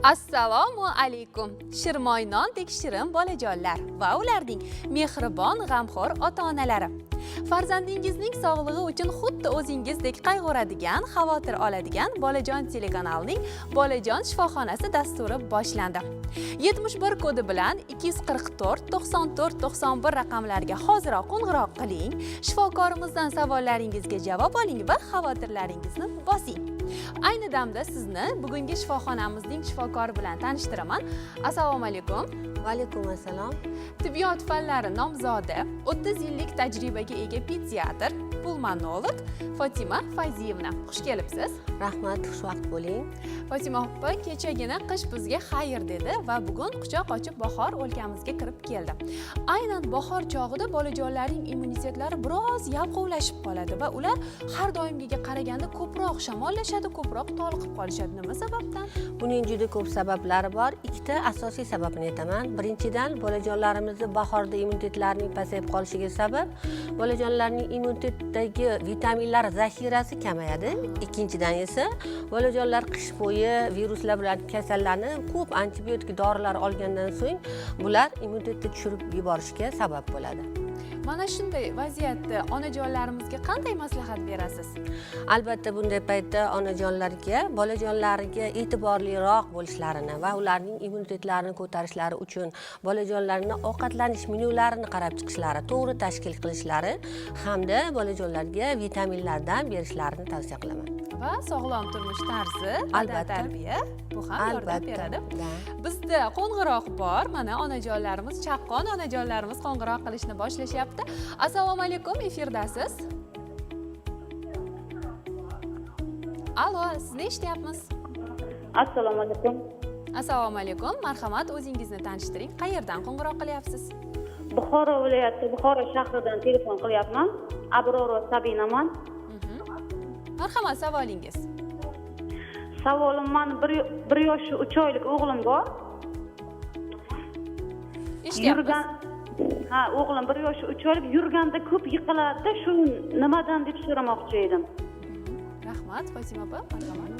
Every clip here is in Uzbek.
Assalomu alaykum. Shirmoynondek shirin bolajonlar va ularning mehribon, g'amxo'r ota-onalari. Farzandingizning sog'lig'i uchun xuddi o'zingizdek qayg'uradigan, xavotir oladigan Bolajon telekanalining Bolajon shifoxonasi dasturi boshlandi. 71 kodi bilan 244 94 91 raqamlariga hoziroq qo'ng'iroq qiling, shifokorimizdan savollaringizga javob oling va xavotirlaringizni bosing. Ayni damda sizni bugungi shifoxonamizning shifokori bilan tanishtiraman. Assalomu alaykum. Va alaykum assalom. Tibbiyot fanlari nomzodi, 30 yillik tajribaga ega pediatr, pulmonolog Fatima Fayziyevna. Xush kelibsiz. Rahmat, xushvaqt bo'ling. Fatima opa kechagina qish bizga xayr dedi va bugun quchoq ochib bahor o'lkamizga kirib keldi. Aynan bahor chog'ida bolajonlarning immunitetlari biroz yalqovlashib qoladi va ular har doimgiga qaraganda ko'proq shamollashadi, ko'proq toliqib qolishadi. Nima sababdan? Buning juda ko'p sabablari bor. Ikkita asosiy sababini aytaman. Birinchidan, bolajonlarimizning bahorda immunitetlarining pasayib qolishiga sabab bolajonlarning immunitetdagi vitaminlar zaxirasi kamayadi. Ikkinchidan esa bolajonlar qish bo'yi viruslar bilan kasallanib, ko'p antibiotik dorilar olgandan so'ng bular immunitetni tushirib yuborishga sabab bo'ladi. Mana shunday vaziyatda onajonlarimizga qanday maslahat berasiz? Albatta bunday paytda onajonlarga bolajonlariga e'tiborliroq bo'lishlarini va ularning immunitetlarini ko'tarishlari uchun bolajonlarning ovqatlanish menyularini qarab chiqishlari, to'g'ri tashkil qilishlari hamda bolajonlarga vitaminlardan berishlarini tavsiya qilaman. Va sog'lom turmush tarzi, odat tarbiya bu ham yordam beradi. Bizda qo'ng'iroq bor. Mana onajonlarimiz, chaqqon onajonlarimiz qo'ng'iroq qilishni boshlashyapti. Assalomu alaykum, efirdasiz. Alo, sizni eshityapmiz. Assalomu alaykum. Assalomu alaykum. Marhamat, o'zingizni tanishtiring. Qayerdan qo'ng'iroq qilyapsiz? Buxoro viloyati Buxoro shahridan telefon qilyapman. Abrora Sabinaman. Marhamat, savolingiz. Savolim, men 1 yosh 3 oylik o'g'lim bor. Eshityapmiz. O'g'lim 1 yosh 3 oylik, yurganda ko'p yiqiladi. Shu nimadan deb so'ramoqchi edim. Rahmat, Fatima opa, marhamat.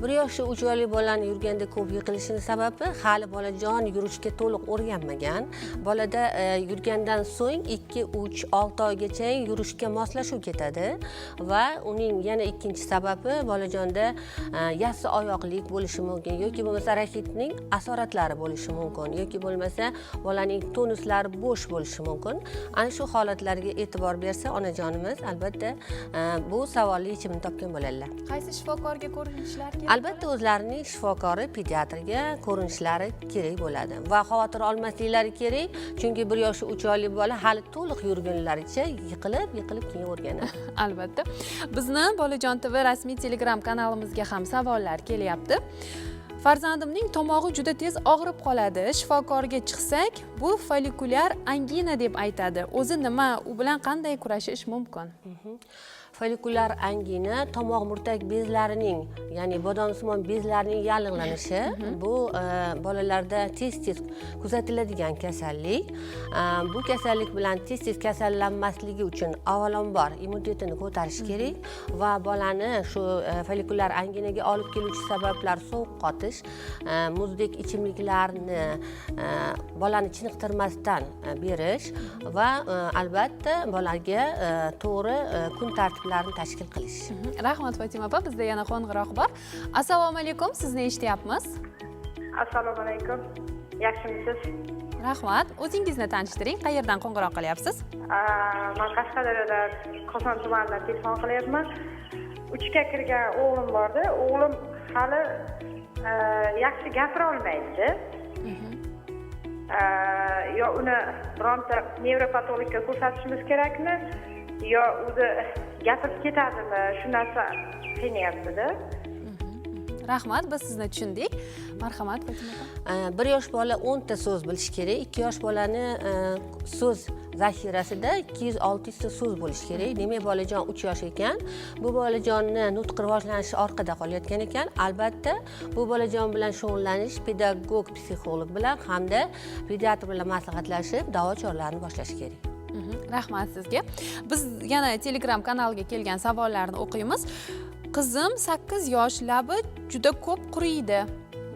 1 yosh 3 oylik bolani yurganda ko'p yiqilishining sababi hali bolajon yurishga to'liq o'rganmagan. Bolada yurgandan so'ng 2, 3, 6 oygacha yurishga moslashuv ketadi va uning yana ikkinchi sababi bolajonda yassi oyoqlik bo'lishi mumkin yoki bo'lmasa rakitning asoratlari bo'lishi mumkin yoki bo'lmasa bolaning tonuslari bo'sh bo'lishi mumkin. Ana shu holatlarga e'tibor bersa onajonimiz albatta bu savolning yechimini topgan bo'ladilar. Qaysi shifokorga ko'rinishlari kerak? Albatta o'zlarining shifokori, pediatrga ko'rinishlari kerak bo'ladi va xavotir olmasliklari kerak, chunki 1 yosh 3 oylik bola hali to'liq yurgunlaricha yiqilib keyin o'rganadi. Albatta. Bizni Bolajon TV rasmiy Telegram kanalimizga ham savollar kelyapti. Farzandimning tomog'i juda tez og'rib qoladi. Shifokorga chiqsak, bu folikulyar angina deb aytadi. O'zi nima? U bilan qanday kurashish mumkin? Folikulyar angina tomoq murtak bezlarining, ya'ni bodomsimon bezlarining yallig'lanishi. Bu bolalarda tez-tez kuzatiladigan kasallik. Bu kasallik bilan tez-tez kasallanmasligi uchun avvalambor immunitetini ko'tarish kerak va bolani shu folikulyar anginaga olib keluvchi sabablar sovuq qotish, muzdek ichimliklarni bolani chiniqtirmasdan berish va albatta bolaga to'g'ri kun tartibi tashkil qilish. Rahmat Fatima opa, bizda yana qo'ng'iroq bor. Assalomu alaykum, sizni eshityapmiz. Assalomu alaykum. Yaxshimisiz? Rahmat. O'zingizni tanishtiring, qayerdan qo'ng'iroq qilyapsiz? Men Qashqadaryodan Qo'qon tumanidan telefon qilyapman. 3ga kirgan o'g'lim bordi. O'g'lim hali yaxshi gapira olmaydi. Yo uni bironta nevropatologga ko'rsatishimiz kerakmi? Yo o'zi gapirib ketadimi? Shu narsa qiynayapti-da. Rahmat, biz sizni tushundik. Marhamat Fatima opa. 1 yosh bola 10 ta so'z bilish kerak. 2 yosh bolani so'z zaxirasida 200-600 ta so'z bo'lishi kerak. Demak, bolajon 3 yosh ekan. Bu bolajonni nutq rivojlanishi orqada qolayotgan ekan. Albatta, bu bolajon bilan shug'ullanish pedagog, psixolog bilan hamda pediatr bilan maslahatlashib, davo choralarini boshlash kerak. Rahmat sizga. Biz yana Telegram kanaliga kelgan savollarni o'qiymiz. Qizim 8 yosh, labi juda ko'p quriydi.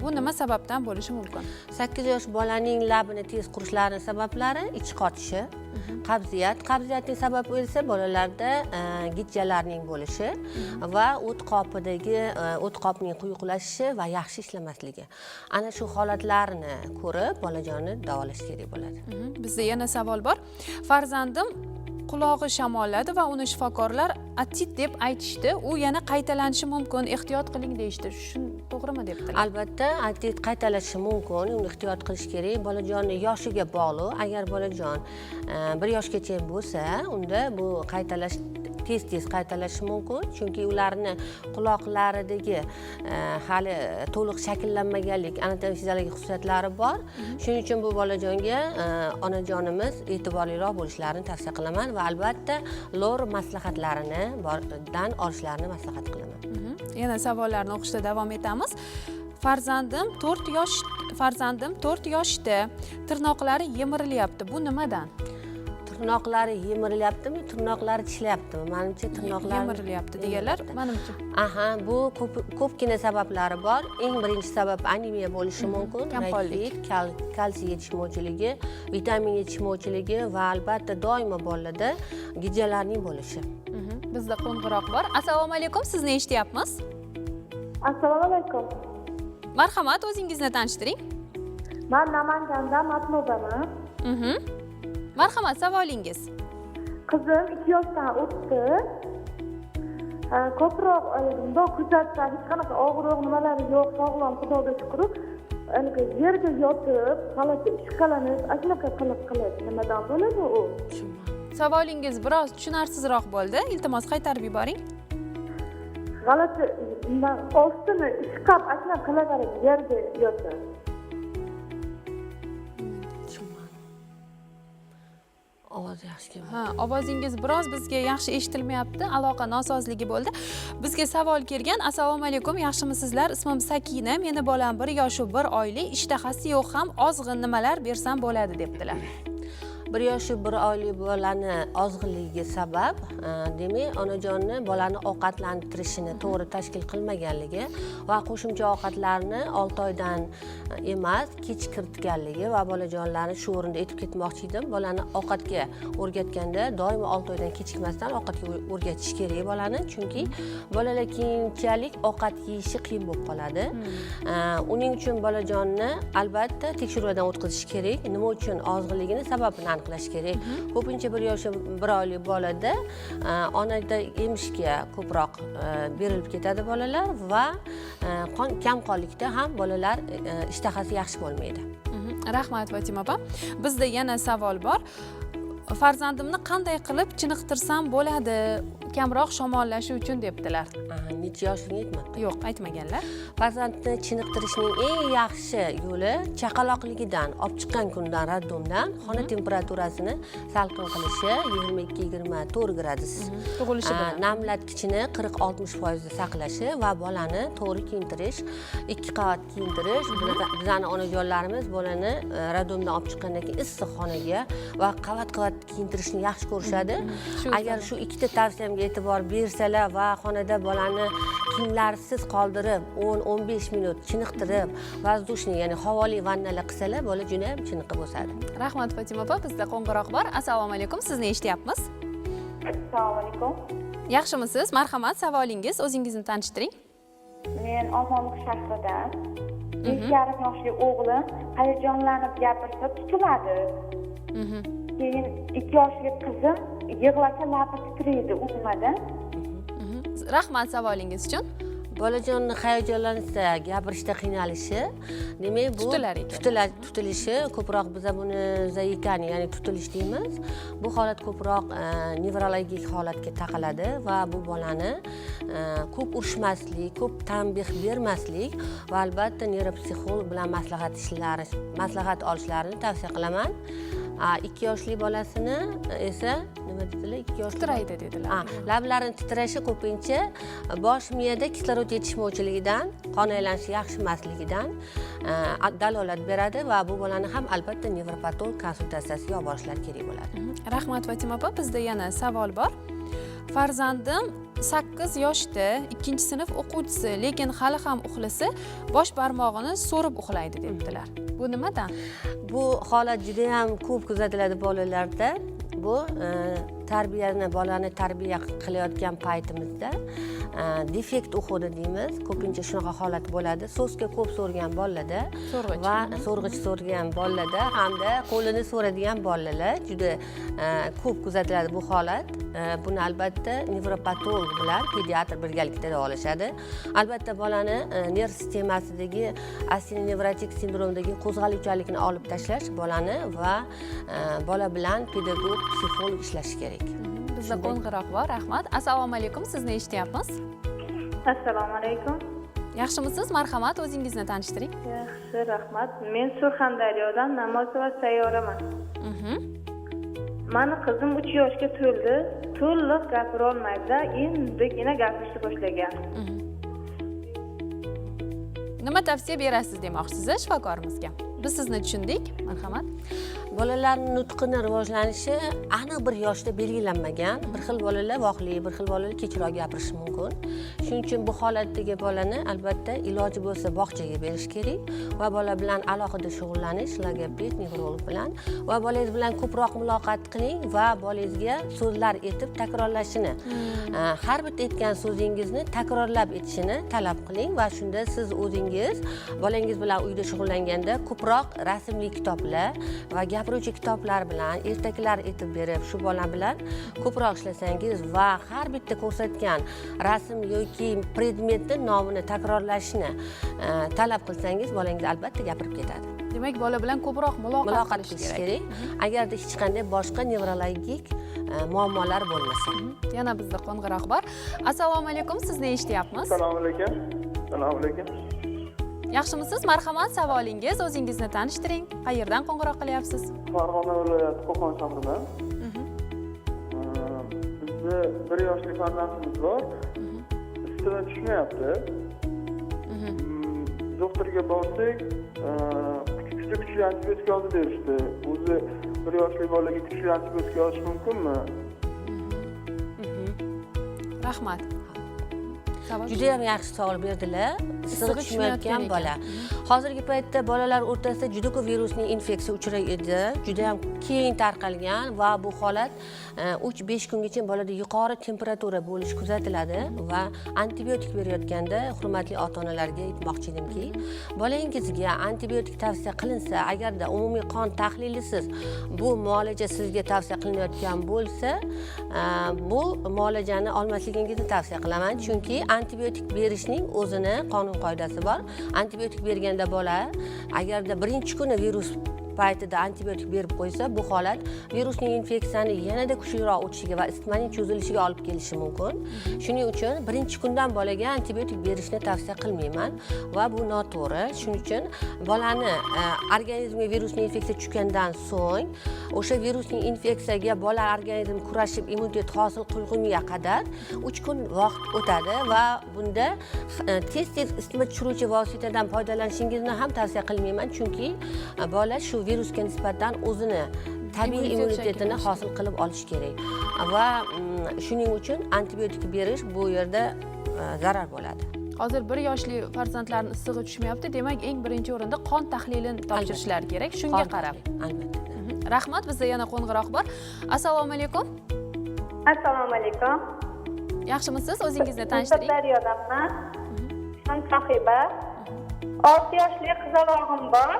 Bu nima sababdan bo'lishi mumkin? 8 yosh bolaning labini tez qurishlari sabablari ich qotishi, qabziyatning sababi esa bolalarda gijjalarning bo'lishi va o't qopning quyuqlashishi va yaxshi ishlamasligi. Ana shu holatlarni ko'rib bolajonni davolash kerak bo'ladi. Bizda yana savol bor. Farzandim qulog'i shamolladi va uni shifokorlar otit deb aytishdi. U yana qaytalanishi mumkin, ehtiyot qiling deyishdi. Shun to'g'rimi debdilar? Albatta, otit qaytalashi mumkin, uni ehtiyot qilish kerak. Bolajonning yoshiga bog'liq. Agar bolajon 1 yoshgacha bo'lsa, unda bu qaytalash tez qaytalashi mumkin, chunki ularni quloqlaridagi hali to'liq shakllanmaganlik anatomik fiziologik xususiyatlari bor. Shuning uchun bu bolajonga onajonimiz e'tiborliroq bo'lishlarini tavsiya qilaman va albatta lor maslahatlaridan olishlarini maslahat qilaman. Yana savollarni o'qishda davom etamiz. Farzandim 4 yoshda. Tirnoqlari yemirilyapti. Bu nimadan? Tirnoqlari yemirilyaptimi, tirnoqlari tishlayaptimi? Menimcha tirnoqlari yemirilyapti deganlar, menimcha. Bu ko'pgina sabablari bor. Eng birinchi sabab anemiya bo'lishi mumkin. Kamqonlik, kalsiy yetishmovchiligi, vitamin yetishmovchiligi va albatta doimo bolalarda gijjalarning bo'lishi. Bizda qo'ng'iroq bor. Assalomu alaykum, sizni eshityapmiz. Assalomu alaykum. Marhamat, o'zingizni tanishtiring. Men Namangandan Matlubaman. Marhamat, savolingiz. Qizim 2 yoshdan o'tdi. Ko'proq bundoq kuzatsa hech qanaqa og'riq nimalari yo'q, sog'lom, xudoga shukr. Yerga yotib, g'alati ishqalanib, shunaqa qilib nimadan bo'ladi u? Savolingiz biroz tushunarsizroq bo'ldi. Iltimos qaytarib yuboring. G'alati ostini ishqab, shunaqa qilaverib yerga yotib. Ovoz yaxshi kelmadi. Ovozingiz biroz bizga yaxshi eshitilmayapti. Aloqa nosozligi bo'ldi. Bizga savol kelgan. Assalomu alaykum, yaxshimisizlar? Ismim Sakina. Meni bolam 1 yoshi 1 oylik, ishtahasi yo'q ham ozg'in nimalar bersam bo'ladi debdilar. 1 yoshi 1 oylik bolani ozg'inligiga sabab, demak, onajonni bolani ovqatlantirishini to'g'ri tashkil qilmaganligi va qo'shimcha ovqatlarni 6 oydan emas, kech kiritganligi va bolajonlarni shu o'rinda aytib ketmoqchi edim. Bolani ovqatga o'rgatganda doimo 6 oydan kechikmasdan ovqatga o'rgatish kerak bolani, chunki bolalar keyinchalik ovqat yeyishi qiyin bo'lib qoladi. Uning uchun bolajonni albatta tekshiruvdan o'tkazish kerak. Nima uchun ozg'inligini sababini aniqlash kerak. Ko'pincha 1 yoshi 1 oylik bolada onada emishga ko'proq berilib ketadi bolalar va kamqonlikda ham bolalar ishtahasi yaxshi bo'lmaydi. Rahmat Fatima opa. Bizda yana savol bor. Farzandimni qanday qilib chiniqtirsam bo'ladi? Kamroq shamollashi uchun debdilar. Necha yoshini aytmabdi? Yo'q, aytmaganlar. Farzandni chiniqtirishning eng yaxshi yo'li chaqaloqligidan, olib chiqqan kundan, raddumdan xona temperaturasini salqin qilishi 22-24 gradus. Tug'ilishi bilan. Namlatgichini 40-60% da saqlashi va bolani to'g'ri kiyintirish, 2 qavat kiyintirish. Bizning onajonlarimiz bolani raddumdan olib chiqqandan keyin issiq xonaga va qavat-qavat kiyintirishni yaxshi ko'rishadi. Agar shu ikkita tavsiyamga e'tibor bersalar va xonada bolani kiyimlarsiz qoldirib 10-15 minut chiniqtirib, vazdushni, ya'ni havoli vannalar qilsalar, bola juda ham chiniqib o'sadi. Rahmat Fatima opa, bizda qo'ng'iroq bor. Assalomu alaykum, sizni eshityapmiz. Assalomu alaykum. Yaxshimisiz? Marhamat, savolingiz, o'zingizni tanishtiring. Men Olmaliq shahridan 5,5 yoshli o'g'lim hayajonlanib gapirsa tutiladi. Keyin 2 yoshli qizim yig'lasa labi titraydi, u nimadan? Rahmat savolingiz uchun. Bolajonning hayajonlansa, gapirishda qiynalishi, demak bu tutilishi, ko'proq biz buni zaikani, ya'ni tutilish deymiz. Bu holat ko'proq nevrologik holatga taqaladi va bu bolani ko'p urishmaslik, ko'p tanbeh bermaslik va albatta neyropsixolog bilan maslahat olishlarini tavsiya qilaman. 2 yoshli bolasini esa nima dedilar? 2 yoshli titraydi dedilar. Lablarini titrashi ko'pincha bosh miyada kislorod yetishmovchiligidan, qon aylanishi yaxshi emasligidan dalolat beradi va bu bolani ham albatta nevropatolog konsultatsiyasiga olib borishlar kerak bo'ladi. Rahmat Fatima opa, bizda yana savol bor. Farzandim 8 yoshda 2-sinf o'quvchisi, lekin hali ham uxlasa, bosh barmog'ini so'rib uxlaydi debdilar. Bu nimadan? Bu holat juda ham ko'p kuzatiladi bolalarda. Bu bolani tarbiya qilayotgan paytimizda defekt uxudi deymiz. Ko'pincha shunaqa holat bo'ladi. So'zga ko'p so'rgan bolalarda va so'rg'ich so'rgan bolalarda hamda qo'lini so'radigan bolalar juda ko'p kuzatiladi bu holat. Buni albatta nevropatolog bilan pediatr birgalikda davolashadi. Albatta bolani nerv sistemasidagi asinevrotik sindromdagi qo'zg'aluvchanlikni olib tashlash bolani va bola bilan pedagog, psixolog ishlashi kerak. Bizda qo'ng'iroq bor, rahmat. Assalomu alaykum, sizni eshityapmiz. Assalomu alaykum. Yaxshimisiz? Marhamat, o'zingizni tanishtiring. Yaxshi, rahmat. Men Surxondaryodan Namozova Sayyoraman. Mani qizim 3 yoshga to'ldi. To'liq gapira olmaydi, endigina gapirishni boshlagan. Nima tavsiya berasiz demoqchisiz shifokorimizga? Biz sizni tushundik. Marhamat. Bolalarning nutqini rivojlanishi aniq bir yoshda belgilanmagan. Bir xil bolalar voqli, bir xil bolalar kechroq gapirishi mumkin. Shuning uchun bu holatdagi bolani albatta iloji bo'lsa bog'chaga berish kerak va bola bilan alohida shug'ullanish, logoped, nevrolog bilan va bolangiz bilan ko'proq muloqot qiling va bolangizga so'zlar aytib takrorlashini, har bitta aytgan so'zingizni takrorlab aytishini talab qiling va shunda siz o'zingiz bolangiz bilan uyda shug'ullanganda ko'proq rasmli kitoblar va gapiruvchi kitoblar bilan ertaklar aytib berib, shu bola bilan ko'proq ishlasangiz va har bitta ko'rsatgan rasm yoki predmetni nomini takrorlashni talab qilsangiz, bolangiz albatta gapirib ketadi. Demak, bola bilan ko'proq muloqot qilish kerak. Agarda hech qanday boshqa nevrologik muammolar bo'lmasa. Yana bizda qo'ng'iroq bor. Assalomu alaykum, sizni eshityapmiz. Assalomu alaykum. Assalomu alaykum. Yaxshimisiz? Marhamat, savolingiz, o'zingizni tanishtiring. Qayerdan qo'ng'iroq qilyapsiz? Farg'ona viloyati Qo'qon shahridan. Bizda 1 yoshli farzandimiz bor. Ustidan tushmayapti. Doktorga borsak, kuchli antibiotik yozib berishdi. O'zi 1 yoshli bolaga kuchli antibiotik yozish mumkinmi? Rahmat. Juda ham yaxshi savol berdilar. Issig'i tushmayotgan bola. Hozirgi paytda bolalar o'rtasida juda ko'p virusning infeksiya uchraydi. Juda ham keng tarqalgan va bu holat 3-5 kungacha bolada yuqori temperatura bo'lishi kuzatiladi va antibiotik berayotganda hurmatli ota-onalarga aytmoqchi edimki, bolangizga antibiotik tavsiya qilinsa, agarda umumiy qon tahlilisiz bu muolaja sizga tavsiya qilinayotgan bo'lsa, bu muolajani olmasligingizni tavsiya qilaman, chunki antibiotik berishning o'zini qonun qoidasi bor. Antibiotik berganda bola agarda birinchi kuni virus paytida antibiotik berib qo'ysa, bu holat virusning infeksiyani yanada kuchliroq o'tishiga va isitmaning cho'zilishiga olib kelishi mumkin. Shuning uchun birinchi kundan bolaga antibiotik berishni tavsiya qilmayman va bu noto'g'ri. Shuning uchun bolani organizmiga virusning infeksiya tushgandan so'ng o'sha virusning infeksiyaga bola organizm kurashib immunitet hosil qilguniga qadar 3 kun vaqt o'tadi va bunda tez-tez isitma tushiruvchi vositadan foydalanishingizni ham tavsiya qilmayman, chunki bola shu virusga nisbatan o'zini tabiiy immunitetini hosil qilib olish kerak va shuning uchun antibiotik berish bu yerda zarar bo'ladi. Hozir 1 yoshli farzandlarning issig'i tushmayapti, demak eng birinchi o'rinda qon tahlilini topshirishlari kerak. Shunga qarab. Albatta. Rahmat, bizda yana qo'ng'iroq bor. Assalomu alaykum. Assalomu alaykum. Yaxshimisiz? O'zingizni tanishtiring. Daryodanman. Men Sohiba. 6 yoshli qizalog'im bor.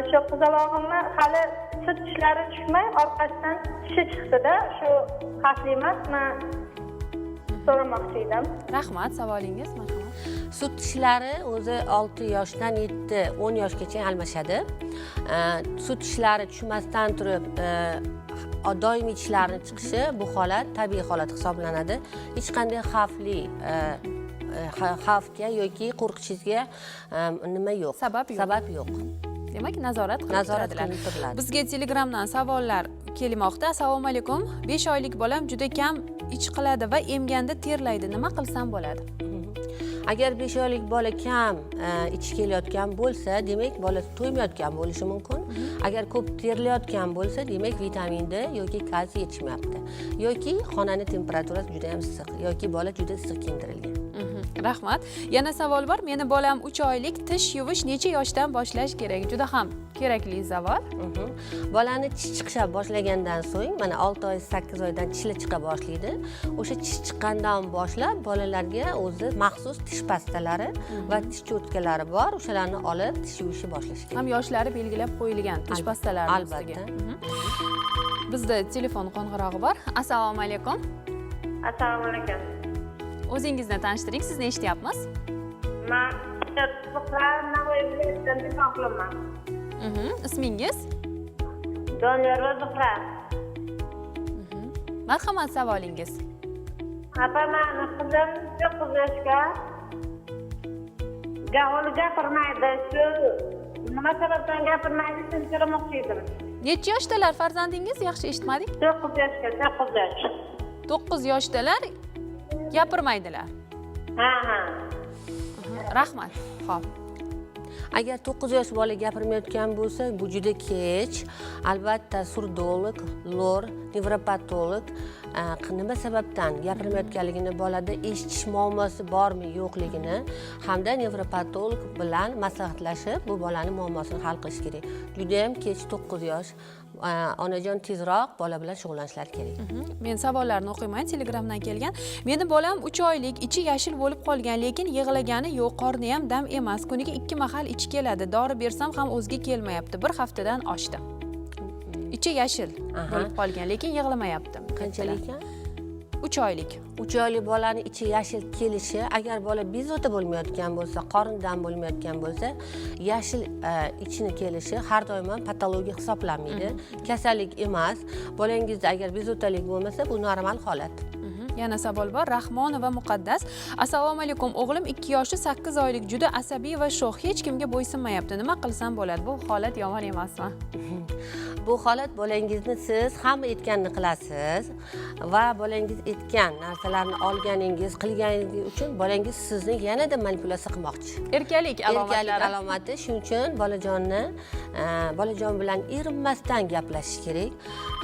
Shu qizalog'imni hali sut tishlari tushmay, orqasidan tishi chiqdi-da, shu xavfli emas. Men so'ramoqchi edim. Rahmat, savolingiz. Marhamat. Sut tishlari o'zi 6 yoshdan 7-10 yoshgacha almashadi. Sut tishlari tushmasdan turib doimiy tishlarning chiqishi bu holat tabiiy holat hisoblanadi. Hech qanday xavfga yoki qo'rqishingizga nima yo'q. Sabab yo'q. Demak, nazorat qilib turiladi. Bizga Telegramdan savollar kelmoqda. Assalomu alaykum. 5 oylik bolam juda kam ich qiladi va emganda terlaydi. Nima qilsam bo'ladi? Agar 5 oylik bola kam ichish kelayotgan bo'lsa, demak bola to'ymayotgan bo'lishi mumkin. agar ko'p terilayotgan bo'lsa demak vitamin D yoki kalsiy yetishmayapti yoki xonani temperaturasi juda ham issiq yoki bola juda issiq kiyintirilgan. Rahmat. Yana savol bor. Meni bolam 3 oylik, tish yuvish necha yoshdan boshlash kerak? Juda ham kerakli savol. Bolani tish chiqisha boshlagandan so'ng mana 6 oy 8 oydan tishlar chiqa boshlaydi. O'sha tish chiqqandan boshlab bolalarga o'zi maxsus tish pastalari va tish cho'tkalari bor. O'shalarni olib tish yuvishni boshlash kerak. Ham yoshlari belgilab qo'yilgan tish pastalari Albatta. Bizda telefon qo'ng'irog'i bor. Assalomu alaykum. Assalomu alaykum. O'zingizni tanishtiring, sizni eshityapmiz. Men Navoiy viloyatidan telefon qilaman. Ismingiz? Doniyor va Zuhra. Marhamat, savolingiz. Apa, meni qizim 9 yoshga. Gavul gapirmaydi. Shu nima sababdan gapirmaydi, tushuntirmoqchi edim. Necha yoshdalar farzandingiz? Yaxshi eshitmadik. 9 yoshga, 9 yosh. 9 yoshdalar gapirmaydilar. Ha. Rahmat. Xo'p. Agar 9 yosh bola gapirmayotgan bo'lsa, bu juda kech. Albatta surdolog, lor, nevropatolog nima sababdan gapirmayotganligini, bolada eshitish muammosi bormi, yo'qligini hamda nevropatolog bilan maslahatlashib, bu bolani muammosini hal qilish kerak. Juda ham kech 9 yosh. Onajon tezroq bola bilan shug'ullanishlari kerak. Men savollarni o'qiyman, Telegramdan kelgan. Meni bolam 3 oylik, ichi yashil bo'lib qolgan, lekin yig'lagani yo'q, qorni ham dam emas. Kuniga 2 mahal ichi keladi. Dori bersam ham o'ziga kelmayapti. Bir haftadan oshdi. Ichi yashil bo'lib qolgan, lekin yig'lamayapti. Qanchalik ekan? 3 oylik. 3 oylik bolani ichi yashil kelishi, agar bola bezovta bo'lmayotgan bo'lsa, qornidan bo'lmayotgan bo'lsa, yashil ichini kelishi har doim ham patologiya hisoblanmaydi. Kasallik emas. Bolangizda agar bezovtalik bo'lmasa, bu normal holat. Yana savol bor. Rahmonova Muqaddas. Assalomu alaykum. O'g'lim 2 yoshi 8 oylik, juda asabiy va sho'x. Hech kimga bo'ysunmayapti. Nima qilsam bo'ladi? Bu holat yomon emasmi? Bu holat bolangizni siz hamma aytganini qilasiz va bolangiz aytgan narsalarni olganingiz, qilganingiz uchun bolangiz sizni yanada manipulyatsiya qilmoqchi. Erkalik alomatlari. Erkalik alomati. Shuning uchun bolajon bilan erinmasdan gaplashish kerak.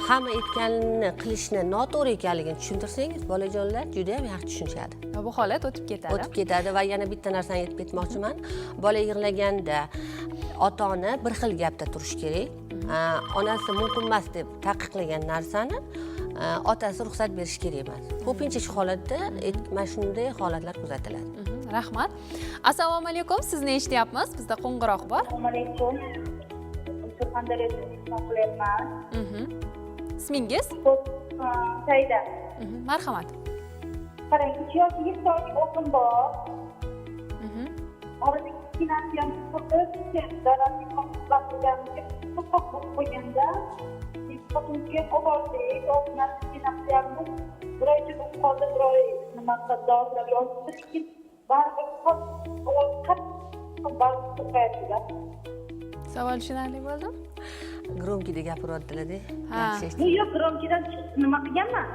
Hamma aytganini qilishni noto'g'ri ekanligini tushuntirsangiz, bolajonlar juda ham yaxshi tushunishadi. Bu holat o'tib ketadi. O'tib ketadi va yana bitta narsani aytib ketmoqchiman. Bola yig'laganda ota-ona bir xil gapda turish kerak. Onasi mumkin emas deb taqiqlagan narsani otasi ruxsat berish kerak emas. Ko'pincha shu holatda mana shunday holatlar kuzatiladi. Rahmat. Assalomu alaykum. Sizni eshityapmiz. Bizda qo'ng'iroq bor. Assalomu alaykum. Surxondaryodan qilyapman. Ismingiz? Saida. Marhamat. Qarang, 2 yosh 7 oylik o'g'lim bor. Orada ikkinasi ham xuddi dadasi qo'yganimga to'xtab qo'yganda xotinga obordik, ikkinasi bir oycha bo'lib qoldi, bir oy nima qilib dorilar yozdi, lekin baribir Savol tushunarli bo'ldimi? Gromkida gapiryaptilar-da. Bu yo'q, gromkidan nima qilganman?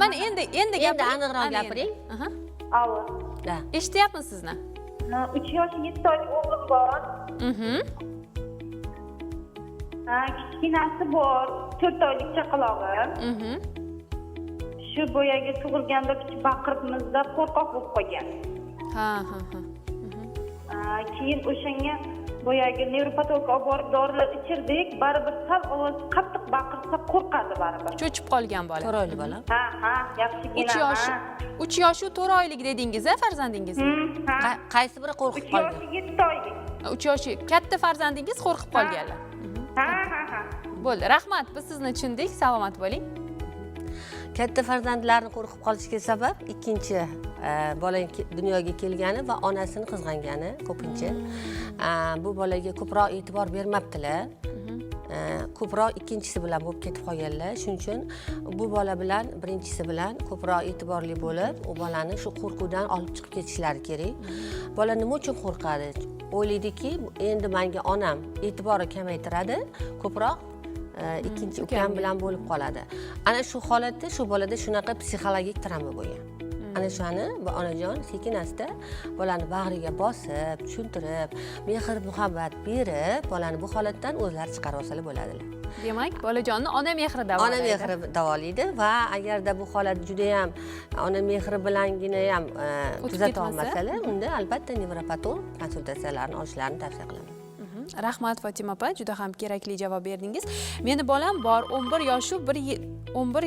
Mana endi aniqroq gapiring. Avo. Da. Eshityapmiz sizni. 3 yosh 7 oylik o'g'lim bor. Kichkinasi bor, 4 oylik chaqalog'im. Shu boyagi tug'ilganda baqiribmizda qo'rqoq bo'lib qolgan. Keyin o'shanga boyagi nevropatologga olib borib dorilar ichirdik, baribir sal ovoz qattiq baqirsa qo'rqadi baribir. Cho'chib qolgan bola. 4 oylik bola. Ha, yaxshigina. 3 yoshi 4 oylik dedingiz-a farzandingiz? Qaysi biri qo'rqib qolgan? 3 yoshi 7 oylik. 3 yoshi katta farzandingiz qo'rqib qolganlar. Ha. Bo'ldi. Rahmat. Biz sizni tushundik. Salomat bo'ling. Katta farzandlarni qo'rqib qolishiga sabab ikkinchi bola dunyoga kelgani va onasini qizg'angani ko'pincha. Bu bolaga ko'proq e'tibor bermabdilar. Ko'proq ikkinchisi bilan bo'lib ketib qolganlar. Shuning uchun bu bola bilan birinchisi bilan ko'proq e'tiborli bo'lib, u bolani shu qo'rquvdan olib chiqib ketishlari kerak. Bola nima uchun qo'rqadi? O'ylaydiki, endi menga onam e'tiborini kamaytiradi, ko'proq ikkinchi ukam bilan bo'lib qoladi. Ana shu holatda shu bolada shunaqa psixologik travma bo'lgan. ana shuni onajon sekin asta bolani bag'riga bosib tushuntirib mehr muhabbat berib bolani bu holatdan o'zlari chiqarib olsalar bo'ladilar. Demak, bolajonni ona mehri davolaydi. Ona mehri davolaydi va agarda bu holat juda ham ona mehri bilangina ham tuzata olmasalar, unda albatta nevropatolog konsultatsiyalarini olishlarini tavsiya qilaman. Rahmat Fotima opa, juda ham kerakli javob berdingiz. Meni bolam bor, 11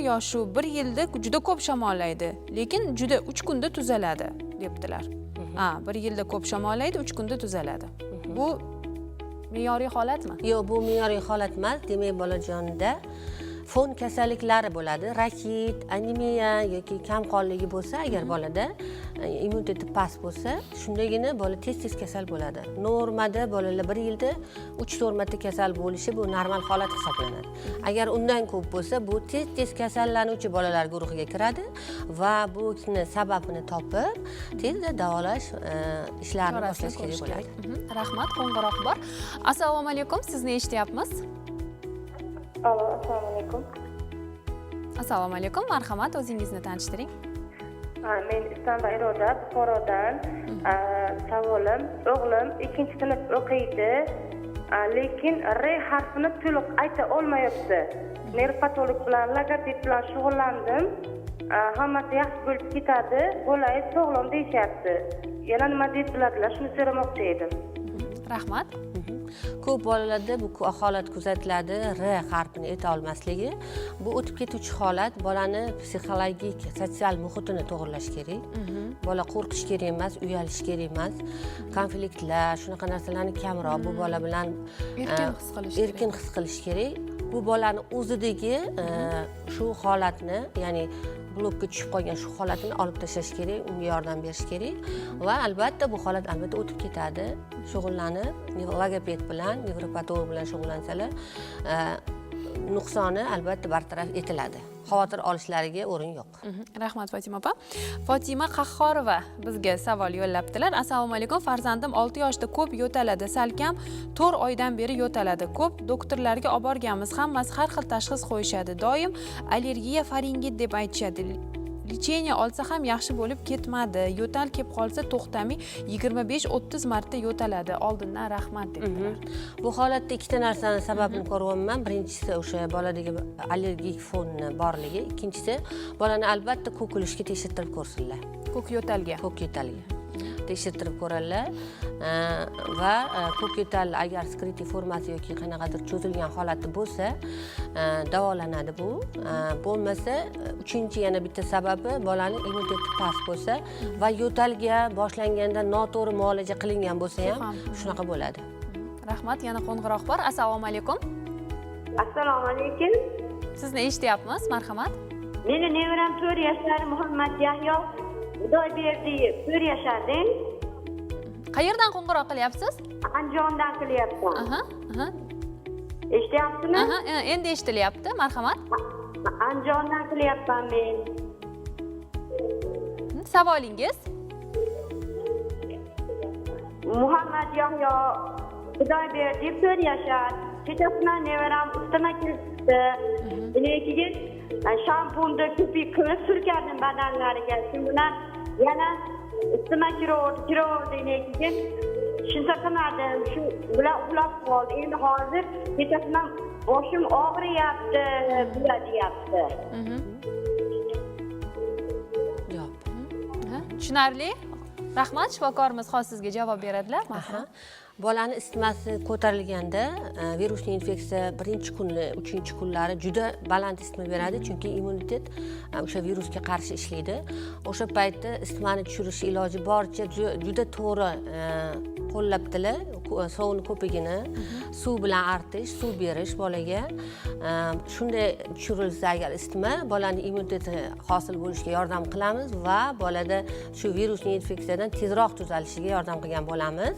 yoshu 1 yilda juda ko'p shamollaydi, lekin juda 3 kunda tuzaladi, debdilar. 1 yilda ko'p shamollaydi, 3 kunda tuzaladi. Bu me'yoriy holatmi? Yo'q, bu me'yoriy holat emas. Demak, bolajonda fon kasalliklari bo'ladi. Rakit, anemiya yoki kamqonligi bo'lsa, agar bolada immuniteti past bo'lsa, shundagina bola tez-tez kasal bo'ladi. Normada bolalar 1 yilda 3-4 marta kasal bo'lishi bu normal holat hisoblanadi. Agar undan ko'p bo'lsa, bu tez-tez kasallanuvchi bolalar guruhiga kiradi va bu sababini topib, tezda davolash ishlarini boshlash kerak bo'ladi. Rahmat, qo'ng'iroq bor. Assalomu alaykum, sizni eshityapmiz. Alo, assalomu alaykum. Assalomu alaykum, marhamat, o'zingizni tanishtiring. Men Istanbul Iroda, Buxorodan. Savolim, o'g'lim 2-sinf o'qiydi, lekin R harfini to'liq ayta olmayapti. Nevropatolog bilan, logoped bilan shug'ullandim. Hammasi yaxshi bo'lib ketadi, bo'lay sog'lom deyishyapti. Yana nima deb biladilar, shuni so'ramoqchi edim. Rahmat. Ko'p bolalarda bu holat kuzatiladi, R harfini ayta olmasligi. Bu o'tib ketuvchi holat, bolani psixologik, sotsial muhitini to'g'irlash kerak. Bola qo'rqish kerak emas, uyalish kerak emas. Konfliktlar, shunaqa narsalarni kamroq bu bola bilan erkin his qilish kerak. Bu bolani o'zidagi shu holatni, ya'ni blokka tushib qolgan shu holatini olib tashlash kerak, unga yordam berish kerak va albatta bu holat albatta o'tib ketadi. Shug'ullanib, logoped bilan, nevropatolog bilan shug'ullansalar, nuqsoni albatta bartaraf etiladi. Xavotir olishlariga o'rin yo'q. Rahmat Fotima opa. Fotima Qahhorova bizga savol yo'llabdilar. Assalomu alaykum, farzandim 6 yoshda ko'p yo'taladi, salkam 4 oydan beri yo'taladi. Ko'p doktorlarga olib borganmiz, hammasi har xil tashxis qo'yishadi. Doim allergiya, faringit deb aytishadi. Lecheniya olsa ham yaxshi bo'lib ketmadi. Yo'tal kelib qolsa to'xtamay 25-30 marta yo'taladi. Oldindan rahmat dedilar. Bu holatda ikkita narsani sababini ko'ryapman. Birinchisi o'sha boladagi allergik fonni borligi, ikkinchisi bolani albatta ko'kilishga tekshirtirib ko'rsinlar. Ko'k yo'talga. Ko'k yo'talga tekshirtirib ko'radilar va ko'k yo'tal agar skriti formasi yoki qanaqadir cho'zilgan holati bo'lsa, davolanadi bu. Bo'lmasa, uchinchi yana bitta sababi bolani immuniteti past bo'lsa va yo'talga boshlanganda noto'g'ri muolaja qilingan bo'lsa ham shunaqa bo'ladi. Rahmat, yana qo'ng'iroq bor. Assalomu alaykum. Assalomu alaykum. Sizni eshityapmiz, marhamat. Meni nevaram 4 yoshlar Muhammad Yahyo Xudoyberdiyev 4 yashadi. Qayerdan qo'ng'iroq qilyapsiz? Andijondan qilyapman. Eshityapsizmi? Endi eshitilyapti, marhamat. Andijondan qilyapman men. Savolingiz? Muhammad Yahyo Xudoyberdiyev 4 yashar. Kechasidan nevaram ustama kiribdi. Lekin shampunni ko'pik qilib surkardim badanlariga. Shu bilan yana ustama kiraverdi lekin shuncha qilmadim. Shu bilan uxlab qoldi. Endi hozir kechasidan boshim og'riyapti, deyapti. Tushunarli. Rahmat, shifokorimiz hozir sizga javob beradilar. Bolani isitmasi ko'tarilganda virusli infeksiya birinchi kunli, 3-kunlari juda baland isitma beradi, chunki immunitet o'sha virusga qarshi ishlaydi. O'sha paytda isitmani tushirish iloji boricha juda to'g'ri qo'llabdilar. Sovun ko'pigini suv bilan artish, suv berish bolaga. Shunday tushirilsa agar isitma, bolaning immuniteti hosil bo'lishiga yordam qilamiz va bolada shu virusli infeksiyadan tezroq tuzalishiga yordam qilgan bo'lamiz.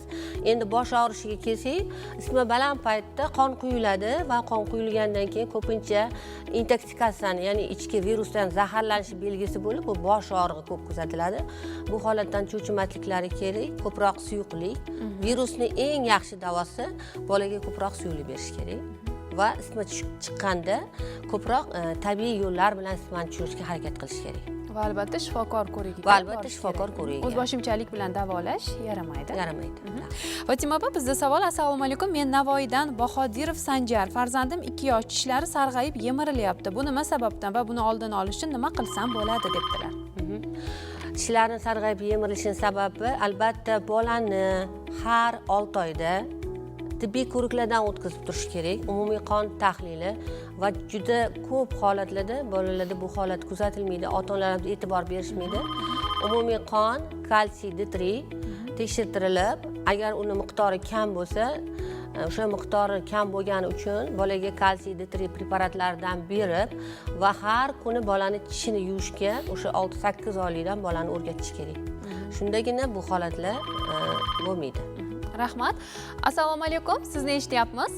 Endi bosh og'rishiga kelsak, isitma baland paytda qon quyiladi va qon quyilgandan keyin ko'pincha intoksikatsiyani, ya'ni ichki virusdan zaharlanish belgisi bo'lib, bu bosh og'rig'i ko'p kuzatiladi. Bu holatdan cho'chimasliklari kerak, ko'proq suyuqlik. Virusning eng yaxshi davosi bolaga ko'proq suyuqlik berish kerak va isitma chiqqanda ko'proq tabiiy yo'llar bilan isitmani tushirishga harakat qilish kerak. Va albatta shifokor ko'rigiga Va albatta borish shifokor kerak. ko'rigiga. O'zboshimchalik bilan davolash yaramaydi. Yaramaydi. Fatima opa, bizda savol. Assalomu alaykum. Men Navoiydan Bahodirov Sanjar. Farzandim 2 yosh, tishlari sarg'ayib yemirilyapti. Bu nima sababdan va buni oldini olish uchun nima qilsam bo'ladi debdilar. Tishlarni sarg'ayib yemirilishining sababi albatta bolani har 6 oyda tibbiy ko'riklardan o'tkazib turish kerak. Umumiy qon tahlili va juda ko'p holatlarda bolalarda bu holat kuzatilmaydi. Ota-onalar ham e'tibor berishmaydi. Umumiy qon, kalsiy D3 tekshirtirilib, agar uni miqdori kam bo'lsa, o'sha miqdori kam bo'lgani uchun bolaga kalsiy D3 preparatlaridan berib va har kuni bolani tishini yuvishga o'sha 6-8 oylikdan bolani o'rgatish kerak. Shundagina bu holatlar bo'lmaydi. Rahmat. Assalomu alaykum. Sizni eshityapmiz.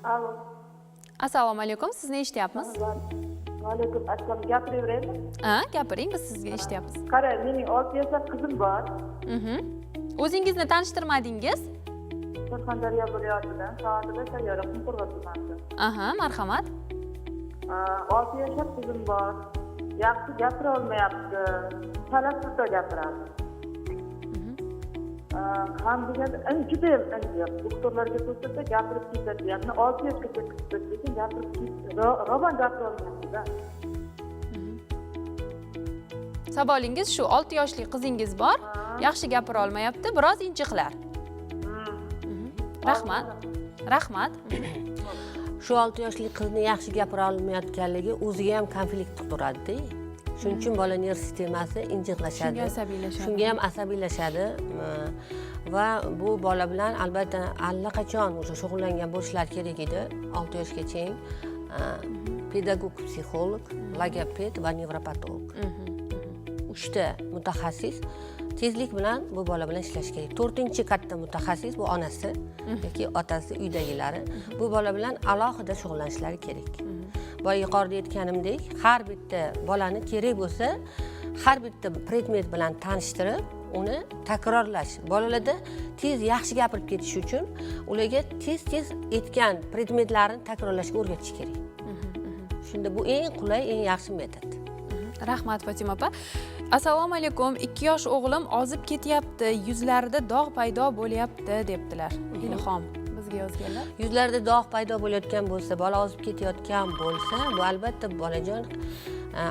Alo. Assalomu alaykum. Sizni eshityapmiz. Alaykum assalom. Gapiraveraymi? Gapiring, biz sizga eshityapmiz. Qara, mening 6 yoshli qizim bor. O'zingizni tanishtirmadingiz? Surxondaryo viloyatidan soatida sayyora Qumqurg'a tumani. Marhamat. 6 yoshli qizim bor. Yaxshi gapira olmayapti. Talaffuzda gapiradi. Ham deganda judayam injiq. Doktorlarga ko'rsatsa gapirib ketadi. Yani 6 yoshgacha qizlar lekin gapirib ketadi. Roman gapira olmayapti-da. Savolingiz shu, 6 yoshli qizingiz bor, yaxshi gapira olmayapti, biroz injiqlar. Rahmat. Shu 6 yoshli qizni yaxshi gapira olmayotganligi o'ziga ham konflikt tug'diradi-da. Shuning uchun bola nerv sistemasi injiqlashadi. Shunga ham asabiylashadi. Va bu bola bilan albatta allaqachon o'sha shug'ullangan bo'lishlari kerak edi. 6 yoshgacha pedagog, psixolog, logoped va nevropatolog. 3 ta mutaxassis tezlik bilan bu bola bilan ishlash kerak. 4-chi katta mutaxassis bu onasi yoki otasi, uydagilari. Bu bola bilan alohida shug'ullanishlari kerak. Boya yuqorida aytganimdek, har bitta bolani kerak bo'lsa, har bitta predmet bilan tanishtirib, uni takrorlash. Bolalarda tez yaxshi gapirib ketish uchun ularga tez aytgan predmetlarni takrorlashga o'rgatish kerak. Shunda bu eng qulay, eng yaxshi metod. Rahmat Fatima opa. Assalomu alaykum. 2 yosh o'g'lim ozib ketyapti, yuzlarida dog' paydo bo'lyapti debdilar. Ilhom bizga yozganlar. Yuzlarida dog' paydo bo'layotgan bo'lsa, bola ozib ketayotgan bo'lsa, bu albatta bolajon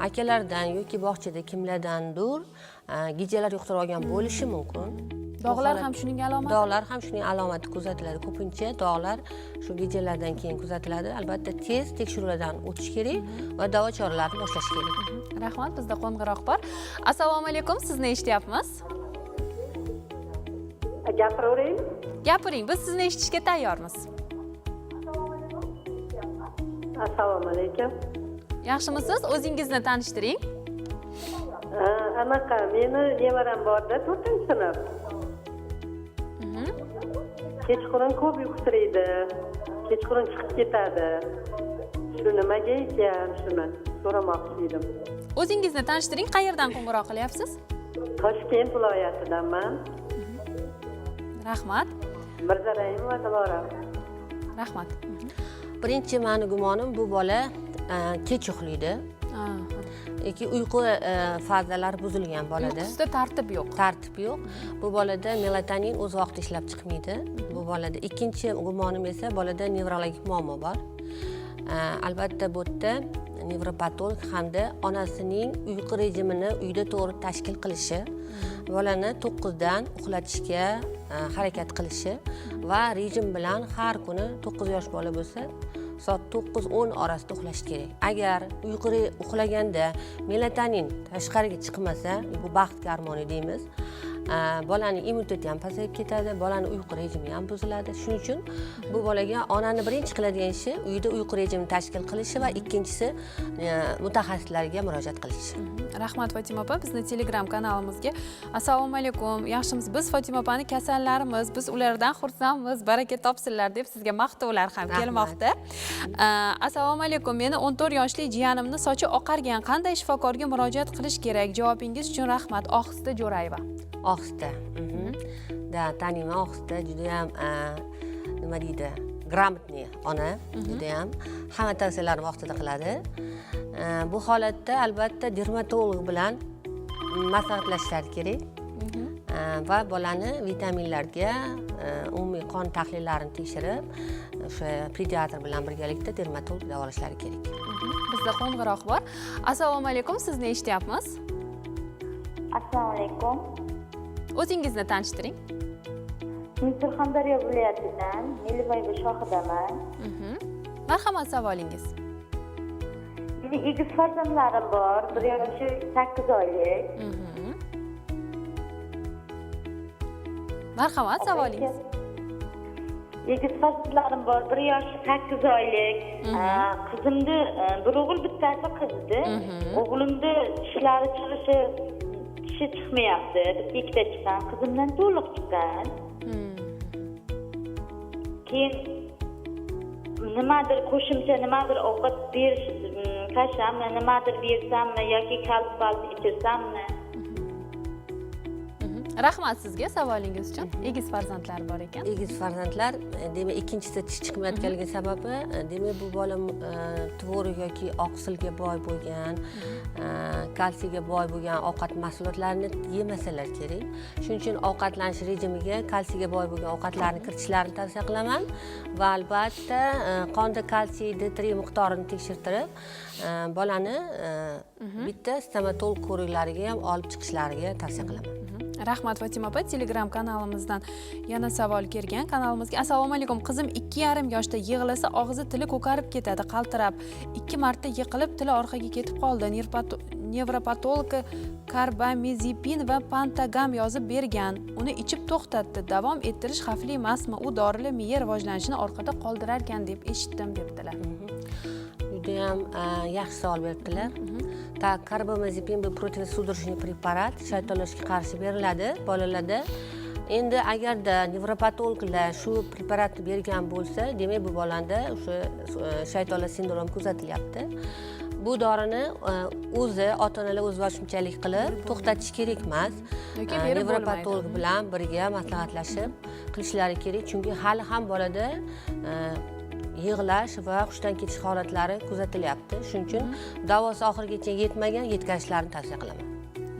akalardan yoki bog'chada kimlardandir gijalar yuqtirib olgan bo'lishi mumkin. Dog'lar ham shuning alomati? Dog'lar ham shuning alomati kuzatiladi. Ko'pincha dog'lar shu gijalardan keyin kuzatiladi. Albatta tez tekshiruvlardan o'tish kerak va davo choralarini boshlash kerak. Rahmat, bizda qo'ng'iroq bor. Assalomu alaykum, sizni eshityapmiz. Gapiravering. Gapiring, biz sizni eshitishga tayyormiz. Assalomu alaykum. Yaxshimisiz? O'zingizni tanishtiring. Anaqa, meni nevaram borda 4-sinf. Kechqurun ko'p uyqusiraydi. Kechqurun chiqib ketadi. Shu nimaga ekan, shuni so'ramoqchi edim. O'zingizni tanishtiring, qayerdan qo'ng'iroq qilyapsiz? Toshkent viloyatidanman. Rahmat. Mirzarayimova Dilora. Rahmat. Birinchi meni gumonim bu bola kech uxlaydi. Yoki uyqu fazalari buzilgan bolada. Uyqusida tartib yo'q. Tartib yo'q. Bu bolada melatonin o'z vaqtida ishlab chiqmaydi. Bu bolada ikkinchi gumonim esa bolada nevrologik muammo bor. Albatta bu yerda nevropatolog hamda onasining uyqu rejimini uyda to'g'ri tashkil qilishi, bolani 9 dan uxlatishga harakat qilishi va rejim bilan har kuni 9 yosh bola bo'lsa soat 9-10 orasida uxlash kerak. Agar uxlaganda melatonin tashqariga chiqmasa, bu baxt gormoni deymiz. Bolaning immuniteti ham pasayib ketadi, bolaning uyqu rejimi ham buziladi. Shuning uchun bu bolaga onani birinchi qiladigan ishi uyda uyqu rejimini tashkil qilishi va ikkinchisi mutaxassislarga murojaat qilishi. Rahmat Fatima opa, bizni Telegram kanalimizga assalomu alaykum. Yaxshimiz, biz Fatima opani kasallarimiz, biz ulardan xursandmiz, baraka topsinlar deb sizga maqtovlar ham kelmoqda. Assalomu alaykum. Meni 14 yoshli jiyanimni sochi oqargan. Qanday shifokorga murojaat qilish kerak? Javobingiz uchun rahmat. Ohista Jo'rayeva. Ohista. Da, taniyman, ohista juda ham nima deydi, gрамотный ona juda ham hamma tavsiyalarni vaqtida qiladi. Bu holatda albatta dermatolog bilan maslahatlashishlari kerak. Va bolani vitaminlarga, umumiy qon tahlillarini tekshirib, o'sha pediatr bilan birgalikda dermatolog davolashlari kerak. Bizda qo'ng'iroq bor. Assalomu alaykum, sizni eshityapmiz. Assalomu alaykum. O'zingizni tanishtiring. Men Surxondaryo viloyatidan Meliboyeva Shohidaman. Marhamat, savolingiz. Mening egiz farzandlarim bor. Bir yoshi 8 oylik. Marhamat, savolingiz. Egiz farzandlarim bor. Bir yoshi 8 oylik. Qizimni bir o'g'il, bittasi qizdi. O'g'limni tishlari tishi chiqmayapti. Bitta ikkita chiqqan. Qizimdan to'liq chiqqan. Keyin nimadir qo'shimcha nimadir ovqat berish tashammi, nimadir bersammi yoki kalsiy ichirsammi? Rahmat sizga savolingiz uchun. Egiz farzandlar bor ekan. Egiz farzandlar, demak, ikkinchisi tish chiqmayotganligi sababi, demak, bu bola tvorog yoki oqsilga boy bo'lgan, kalsiyga boy bo'lgan ovqat mahsulotlarini yemasalar kerak. Shuning uchun ovqatlanish rejimiga kalsiyga boy bo'lgan ovqatlarni kiritishlarini tavsiya qilaman va albatta qonda kalsiy D3 miqdorini tekshirtirib, bolani bitta stomatolog ko'riklariga ham olib chiqishlariga tavsiya qilaman. Rahmat Fatima opa, Telegram kanalimizdan yana savol kelgan. Kanalimizga assalomu alaykum. Qizim 2,5 yoshda, yig'lasa og'zi tili ko'karib ketadi, qaltirab. 2 marta yiqilib tili orqaga ketib qoldi. Nevropatolog karbamazepin va pantagam yozib bergan. Uni ichib to'xtatdi. Davom ettirish xavfli emasmi? U dorilar miya rivojlanishini orqada qoldirar ekan deb eshitdim debdilar. Juda ham yaxshi savol beribdilar. Karbamazepin bu protivosudorожный preparat, shaytonlashga qarshi beriladi bolalarda. Endi agarda nevropatologlar shu preparatni bergan bo'lsa, demak bu bolanda o'sha shaytonlash sindromi kuzatilyapti. Bu dorini o'zi ota-onalar o'z voshinchalik qilib to'xtatish kerak emas. Nevropatolog bilan birga maslahatlashib qilishlari kerak, chunki hali ham bolada yig'lash va hushdan ketish holatlari kuzatilyapti. Shuning uchun davosi oxirigacha yetmagan, yetkazishlarini tavsiya qilaman.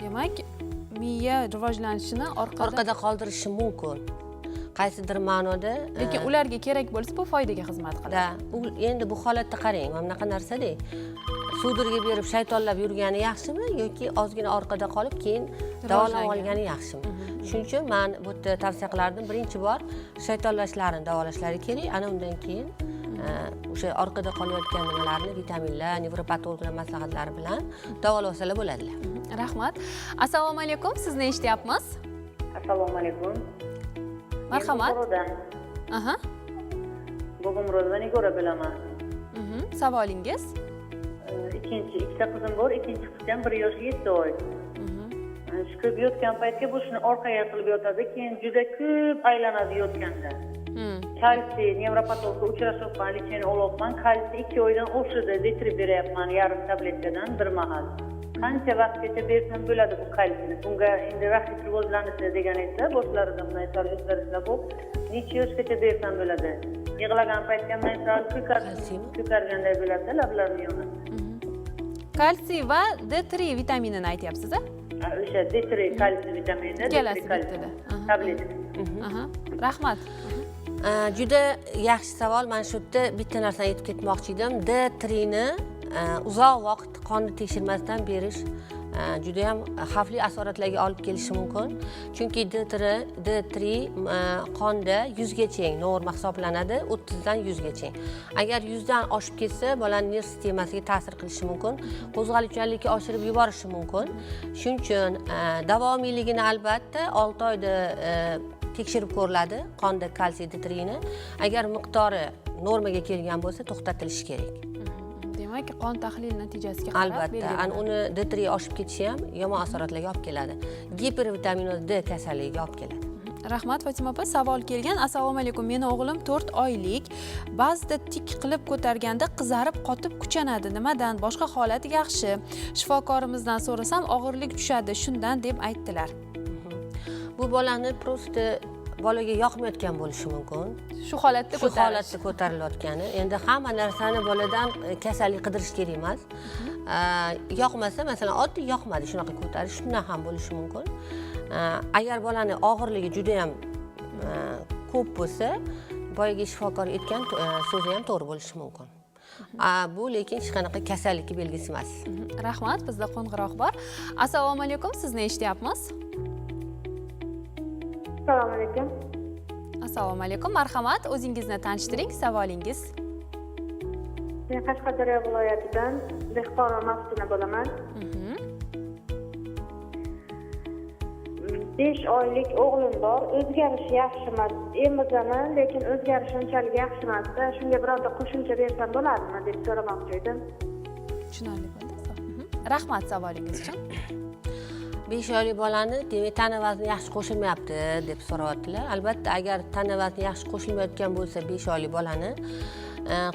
Demak, miya rivojlanishini orqada qoldirishi mumkin. Qaysidir ma'noda, lekin ularga kerak bo'lsa, bu foydaga xizmat qiladi. Endi bu holatda qarang, mana bunaqa narsada sudurga berib shaytonlab yurgani yaxshimi yoki ozgina orqada qolib keyin davolanib olgani yaxshimi? Shuning uchun men bu yerda tavsiya qilardim, birinchi bor shaytonlashlarini davolashlari kerak, ana undan keyin o'sha orqada qolayotgan nimalarni vitaminlar, nevropatologlar maslahatlari bilan davolavasalar bo'ladilar. Rahmat. Assalomu alaykum, sizni eshityapmiz. Assalomu alaykum. Marhamat. Aha. Bog'omroddan Nigora bilaman. Savolingiz? Ikkita qizim bor, ikkinchi qizim 1 yosh 7 oy. Chiqib yotgan paytga bu shuni orqaga qilib yotadi, keyin juda ko'p aylanadi yotganda. Kalsiy nevropatologga uchrashib, lecheni olyapman. Kalsiy 2 oydan oshdi, D3 beryapman, yarim tabletkadan bir mahal. Qancha vaqtgacha bersam bo'ladi bu kalsiyni? Bunga endi vaqt rivojlanishi degan esa, boshlarida bunday o'zgarishlar bo'lib, necha yoshgacha bersam bo'ladi? Yig'lagan paytga men ko'karganday bo'ladi, lablarim yonadi. Kalsiy va D3 vitaminini aytyapsiz-a? O'sha D3 kalsiy vitamini, D3 kalsiy tabletka. Rahmat. Juda yaxshi savol. Men shu yerda bitta narsani aytib ketmoqchi edim. D3 ni uzoq vaqt qonni tekshirmasdan berish juda ham xavfli asoratlarga olib kelishi mumkin. Chunki D3 qonda 100 gacha norma hisoblanadi, 30 dan 100 gacha. Agar 100 dan oshib ketsa, bolaning nerv sistemasiga ta'sir qilishi mumkin, qo'zg'aluvchanlikni oshirib yuborishi mumkin. Shuning uchun davomiyligini albatta 6 oyda tekshirib ko'riladi qonda kalsiy D3 ni. Agar miqdori normaga kelgan bo'lsa, to'xtatilishi kerak. Demak, qon tahlili natijasiga qarab albatta, uni D3 oshib ketishi ham yomon asoratlarga olib keladi. Gipervitaminoz D kasalligiga olib keladi. Rahmat Fatima opa, savol kelgan. Assalomu alaykum. Meni o'g'lim 4 oylik. Ba'zida tik qilib ko'targanda qizarib, qotib kuchanadi. Nimadan? Boshqa holat yaxshi. Shifokorimizdan so'rasam, og'irlik tushadi, shundan deb aytdilar. Bu bolani prosta bolaga yoqmayotgan bo'lishi mumkin. Shu holatda Shu holatda ko'tarilayotgani. Endi hamma narsani boladan kasallik qidirish kerak emas. Yoqmasa, masalan, oddiy yoqmadi shunaqa ko'tarish, shundan ham bo'lishi mumkin. Agar bolani og'irligi juda ham ko'p bo'lsa, boyaga shifokor aytgan so'zi ham to'g'ri bo'lishi mumkin. Bu lekin hech qanaqa kasallikning belgisi emas. Rahmat, bizda qo'ng'iroq bor. Assalomu alaykum, sizni eshityapmiz. Assalomu alaykum. Assalomu alaykum, marhamat, o'zingizni tanishtiring, savolingiz. Men Qashqadaryo viloyatidan Dehqon Mas'ulina bo'laman. 5 oylik o'g'lim bor. O'zgarish yaxshi emas. Emizaman, lekin o'zgarish unchalik yaxshi emas-da. Shunga bironta qo'shimcha bersam bo'ladimi deb so'ramoqchi edim. Tushunarli bo'ldi. Rahmat savolingiz uchun. 5 oylik bolani demak tana vazni yaxshi qo'shilmayapti deb so'rayaptilar. Albatta, agar tana vazni yaxshi qo'shilmayotgan bo'lsa 5 oylik bolani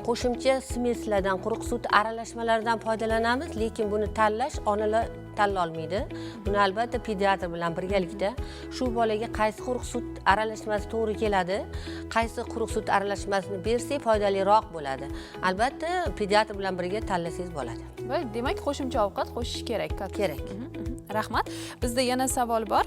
qo'shimcha smeslardan, quruq sut aralashmalaridan foydalanamiz, lekin buni tanlash onalar tanlay olmaydi. Buni albatta pediatr bilan birgalikda shu bolaga qaysi quruq sut aralashmasi to'g'ri keladi, qaysi quruq sut aralashmasini bersak foydaliroq bo'ladi. Albatta pediatr bilan birga tanlasangiz bo'ladi. Va demak, qo'shimcha ovqat qo'shish kerak. Kerak. Rahmat. Bizda yana savol bor.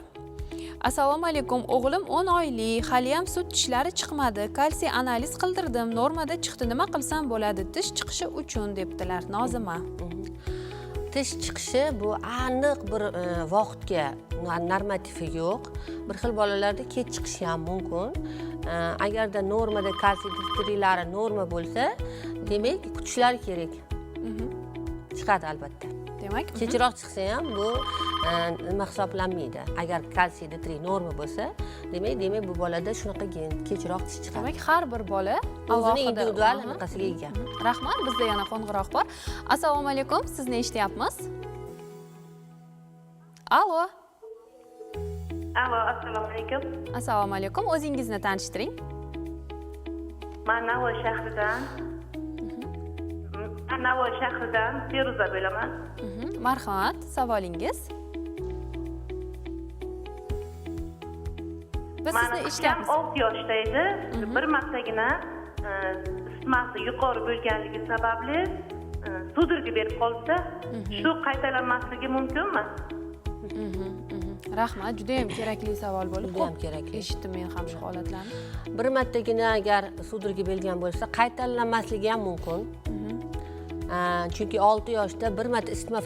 Assalomu alaykum, o'g'lim 10 oylik, hali ham sut tishlari chiqmadi. Kalsiy analiz qildirdim, normada chiqdi. Nima qilsam bo'ladi tish chiqishi uchun debdilar. Nozima. Tish chiqishi bu aniq bir vaqtga normativi yo'q. Bir xil bolalarda kech chiqishi ham mumkin. Agarda normada kalsiy distrilari norma bo'lsa, demak kutishlari kerak. Chiqadi albatta. Demak, kechroq chiqsa ham bu nima hisoblanmaydi. Agar kalsiy D3 norma bo'lsa, demak bu bolada shunaqa kechroq tish chiqadi. Demak, har bir bola o'zining individual anaqasiga ega. Rahmat, bizda yana qo'ng'iroq bor. Assalomu alaykum, sizni eshityapmiz. Alo. Alo, assalomu alaykum. Assalomu alaykum, o'zingizni tanishtiring. Men Navoiy shahridan Feruza bo'laman. Marhamat, savolingiz. Biz sizni eshityapmiz. 6 yoshda edi. Bir martagina isitmasi yuqori bo'lganligi sababli sudirga berib qolsa, shu qaytalanmasligi mumkinmi? Rahmat, juda ham kerakli savol bo'lib, Juda ham kerakli. eshitdim men ham shu holatlarni. Bir martagina agar sudirga bergan bo'lsa, qaytalanmasligi ham mumkin. Chunki 6 yoshda bir marta isitma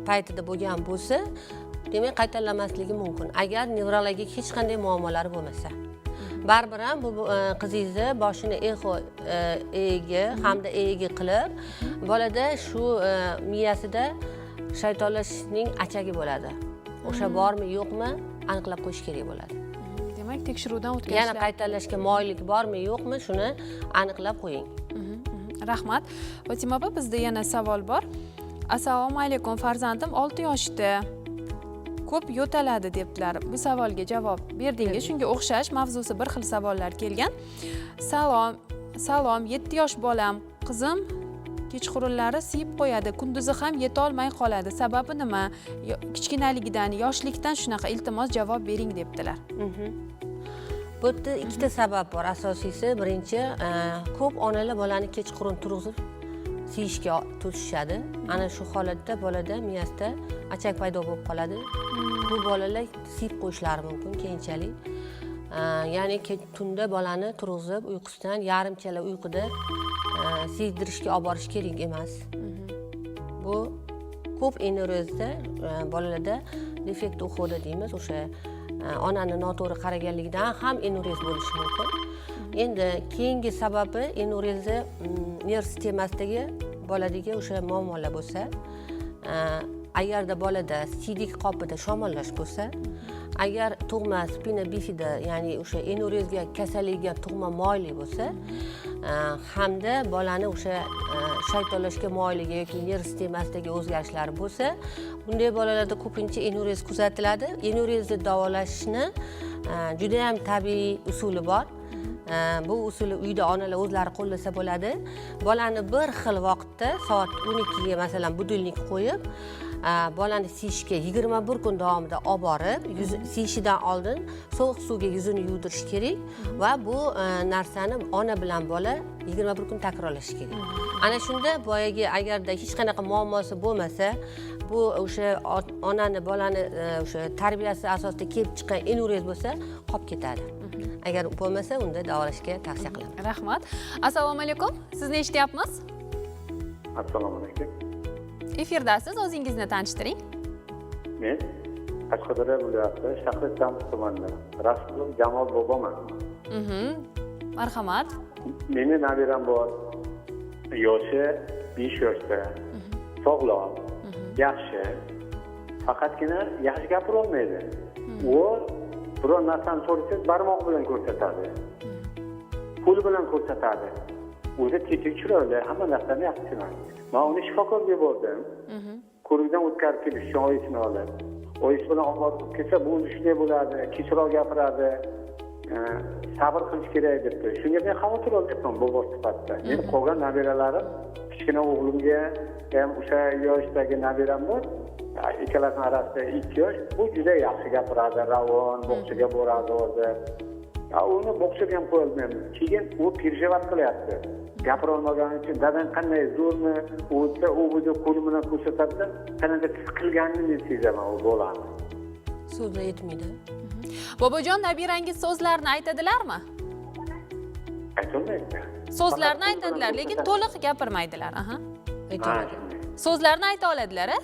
paytida bo'lgan bo'lsa, demak qaytalanmasligi mumkin. Agar nevrologik hech qanday muammolari bo'lmasa. Baribir ham bu qizingizni boshini echo EEG hamda EEG qilib, bolada shu miyasida shaytonlashishning achagi bo'ladi. O'sha bormi, yo'qmi aniqlab qo'yish kerak bo'ladi. Demak, tekshiruvdan o'tkazishlar. Yana qaytalashga moyillik bormi, yo'qmi, shuni aniqlab qo'ying. Rahmat. Fatima opa, bizda yana savol bor. Assalomu alaykum, farzandim 6 yoshda. Ko'p yo'taladi debdilar. Bu savolga javob berdingiz. Shunga o'xshash mavzusi bir xil savollar kelgan. Salom, 7 yosh bolam. Qizim kechqurunlari siyib qo'yadi, kunduzi ham yeta olmay qoladi. Sababi nima? Kichkinaligidan, yoshlikdan shunaqa, iltimos javob bering debdilar. Bu yerda ikkita sabab bor. Asosiysi, birinchi, ko'p onalar bolani kechqurun turg'izib siyishga tutishadi. Ana shu holatda bolada miyasida achak paydo bo'lib qoladi. Bu bolalar siyib qo'yishlari mumkin keyinchalik. Ya'ni tunda bolani turg'izib uyqusidan yarimchala uyquda siydirishga olib borish kerak emas. Bu ko'p enorezda bolalarda defekt uxoda deymiz, o'sha onani noto'g'ri qaraganligidan ham enorez bo'lishi mumkin. Endi keyingi sababi enorezda nerv sistemasidagi boladagi o'sha muammolar bo'lsa, agarda bolada siydik qopida shamollash bo'lsa, agar tug'ma spina bifida, ya'ni o'sha enorezga kasalligiga tug'ma moyillik bo'lsa, hamda bolani o'sha shaytonlashga moyilligi yoki nerv sistemasidagi o'zgarishlar bo'lsa, bunday bolalarda ko'pincha enorez kuzatiladi. Enorezni davolashni juda ham tabiiy usuli bor. Bu usulni uyda onalar o'zlari qo'llasa bo'ladi. Bolani bir xil vaqtda soat 12 ga masalan budilnik qo'yib, bolani siyishga 21 kun davomida olib borib, siyishidan oldin sovuq suvga yuzini yuvdirish kerak va bu narsani ona bilan bola 21 kun takrorlash kerak. Ana shunda boyagi agarda hech qanaqa muammosi bo'lmasa, bu o'sha onani bolani o'sha tarbiyasi asosida kelib chiqqan enurez bo'lsa, qolib ketadi. Agar bo'lmasa, unda davolashga tavsiya qilaman. Rahmat. Assalomu alaykum. Sizni eshityapmiz? Assalomu alaykum. Efirdasiz, o'zingizni tanishtiring. Men Qashqadaryo viloyati Shahrisabz tumanida Rasulov Jamol boboman. Marhamat. Meni nabiram bor. Yoshi 5 yoshda. Sog'lom, yaxshi. Faqatgina yaxshi gapira olmaydi. U biror narsani so'rasangiz barmoq bilan ko'rsatadi. Qo'l bilan ko'rsatadi. O'zi tetik chiroyli, hamma narsani yaxshi tushunadi. Men uni shifokorga bordim. Ko'rikdan o'tkazib kelish uchun oyisini olib. Oyisi bilan olib kelsa, bu shunday bo'ladi, kechroq gapiradi. Sabr qilish kerak debdi. Shunga men xavotir olyapman bobo sifatida. Men qolgan nabiralarim, kichkina o'g'limga ham o'sha yoshdagi nabiram bor. Ikkalasining orasida 2 yosh. Bu juda yaxshi gapiradi, ravon, bog'chaga boradi o'zi. Uni bog'chaga ham qo'ya olmaymiz. Keyin u perjevat qilyapti. Gapira olmagani uchun dadan qanday zo'rmi, o'tsa u o'zi qo'li bilan ko'rsatadi, qanday qilganini men sezaman u bolani. So'zlar yetmaydi. Bobojon, nabirangiz so'zlarni aytadilarmi? Aytolmaydi. So'zlarni aytadilar, lekin to'liq gapirmaydilar. Aytolmaydi. So'zlarni ayta oladilar, a?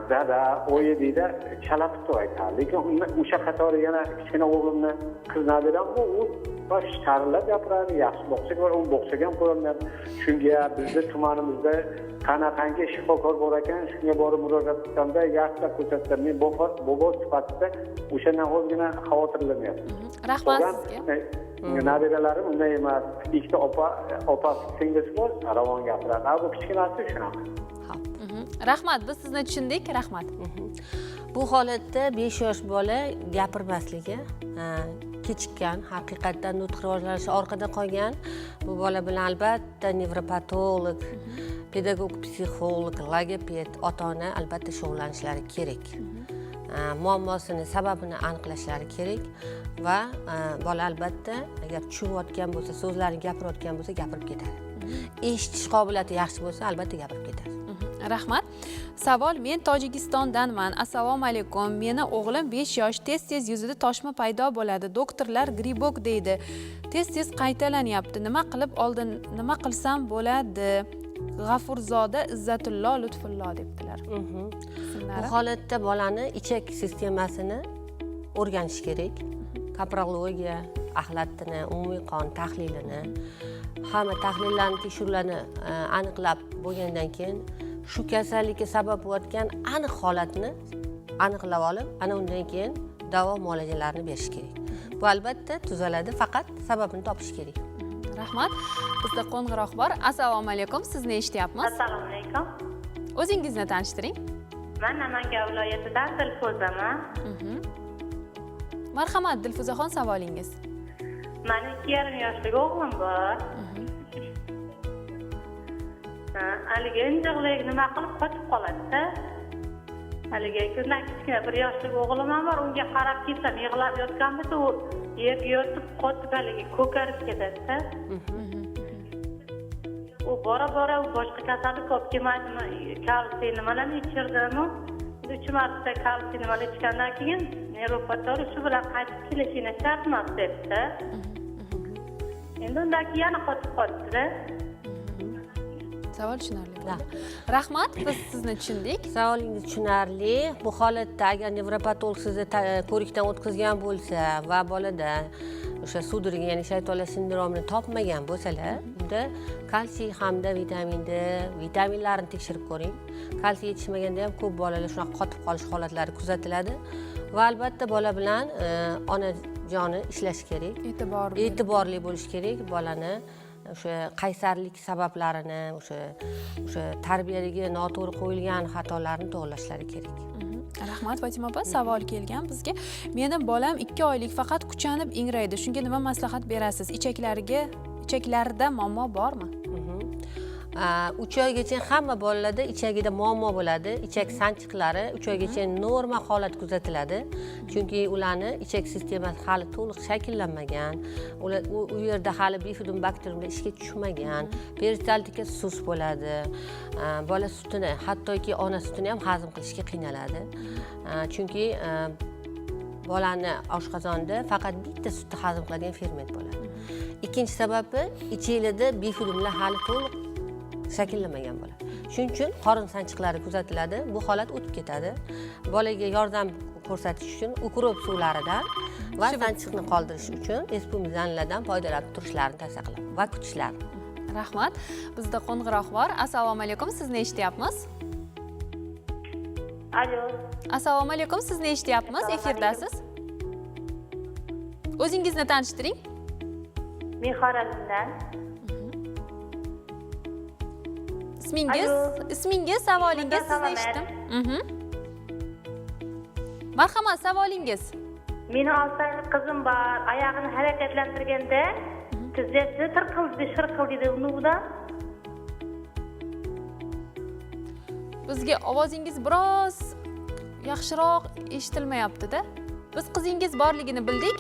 Dada, o'yi deydi, chalaqib aytadi. Lekin o'sha qatori yana kichkina o'g'limni qiz nabiram bu, u bosh charillab gapiradi, yaxshi bog'chaga bor, u bog'chaga ham qo'yolmayapti. Shunga bizning tumanimizda qanaqangi shifokor bor ekan, shunga borib murojaat qilganda yaxshilab ko'rsatdi. Men bobo sifatida o'shandan ozgina xavotirlanyapman. Rahmat sizga. Nabiralarim unday emas. Ikkita opa singlisi bor, ravon gapiradi. Bu kichkinasi shunaqa. Rahmat, biz sizni tushundik. Rahmat. Bu holatda 5 yosh bola gapirmasligi kechikkan, haqiqatdan nutq rivojlanishi orqada qolgan. Bu bola bilan albatta nevropatolog, pedagog, psixolog, logoped, ota-ona albatta shug'ullanishlari kerak. Muammosini, sababini aniqlashlari kerak va bola albatta agar tushunayotgan bo'lsa, so'zlarni gapirayotgan bo'lsa, gapirib ketadi. Eshitish qobiliyati yaxshi bo'lsa, albatta gapirib ketadi. Rahmat. Savol: men Tojikistondanman. Assalomu alaykum. Meni o'g'lim 5 yosh, tez-tez yuzida toshma paydo bo'ladi. Doktorlar gribok deydi. Tez-tez qaytalanyapti. Nima qilib oldin, nima qilsam bo'ladi? G'afurzoda Izzatullo Lutfullo debdilar. Bu holatda bolani ichak sistemasini o'rganish kerak. Kaprologiya, axlatini, umumiy qon tahlilini, hamma tahlillarni, tekshiruvlarni aniqlab bo'lgandan keyin shu kasallikka sabab bo'layotgan aniq holatni aniqlab olib, ana undan keyin davo muolajalarini berish kerak. Bu albatta tuzaladi, faqat sababini topish kerak. Rahmat. Bizda qo'ng'iroq bor. Assalomu alaykum. Sizni eshityapmiz. Assalomu alaykum. O'zingizni tanishtiring. Men Namangan viloyatidan Dilfuzaman. Marhamat, Dilfuzaxon, savolingiz. Meni 2,5 yoshli o'g'lim bor. Haligi injiqlik nima qilib qochib qoladi-da. Haligi kundan kichkina 1 yoshli o'g'lim ham bor, unga qarab ketsam yig'lab yotganida u yerga yotib qotib haligi ko'karib ketadi-da. U bora-bora u boshqa kasallik olib kelmaydimi? Kalsiy nimalarni ichirdimi? 3 marta kalsiy nimalar ichgandan keyin nevropatolog shu bilan qaytib kelishini shart emas debdi. Endi undan keyin yana qotib qoldi-da. Savol tushunarli bo'ldi. Rahmat, biz sizni tushundik. Savolingiz tushunarli. Bu holatda agar nevropatolog sizni ko'rikdan o'tkazgan bo'lsa va bolada o'sha sudriga, ya'ni shaytonlar sindromini topmagan bo'lsalar, unda kalsiy hamda vitamin D, vitaminlarni tekshirib ko'ring. Kalsiy yetishmaganda ham ko'p bolalar shunaqa qotib qolish holatlari kuzatiladi va albatta bola bilan onajoni ishlash kerak. E'tiborli bo'lish kerak bolani. O'sha qaysarlik sabablarini, o'sha tarbiyadagi noto'g'ri qo'yilgan xatolarni to'g'rilashlari kerak. Rahmat, Fatima opa, savol kelgan bizga. Meni bolam 2 oylik, faqat kuchanib ingraydi. Shunga nima maslahat berasiz? Ichaklarida muammo bormi? 3 oygacha hamma bolalarda ichagida muammo bo'ladi. Ichak sanchiqlari 3 oygacha normal holat kuzatiladi. Chunki ularni ichak sistemasi hali to'liq shakllanmagan. Ular u yerda hali bifidum bakteriumlar ishga tushmagan. Peristaltika sus bo'ladi. Bola sutini, hattoki ona sutini ham hazm qilishga qiynaladi. Chunki bolani oshqozonida faqat bitta sutni hazm qiladigan ferment bo'ladi. Ikkinchi sababi ichaklarda bifidumlar hali to'liq shakllanmagan bo'ladi. Shuning uchun qorin sanchiqlari kuzatiladi. Bu holat o'tib ketadi. Bolaga yordam ko'rsatish uchun ukrop suvlaridan va sanchiqni qoldirish uchun espumizanlardan foydalanib turishlarini tavsiya qilaman va kutishlarini. Rahmat. Bizda qo'ng'iroq bor. Assalomu alaykum, sizni eshityapmiz. Alo. Assalomu alaykum, sizni eshityapmiz. Efirdasiz. O'zingizni tanishtiring. Men Xorazmdan. Ismingiz, savolingiz, sizni eshitdim. Marhamat, savolingiz. Meni 6 oylik qizim bor. Oyog'ini harakatlantirganda tizzasi shirqildi dedi unudan. Bizga ovozingiz biroz yaxshiroq eshitilmayapti-da. Biz qizingiz borligini bildik.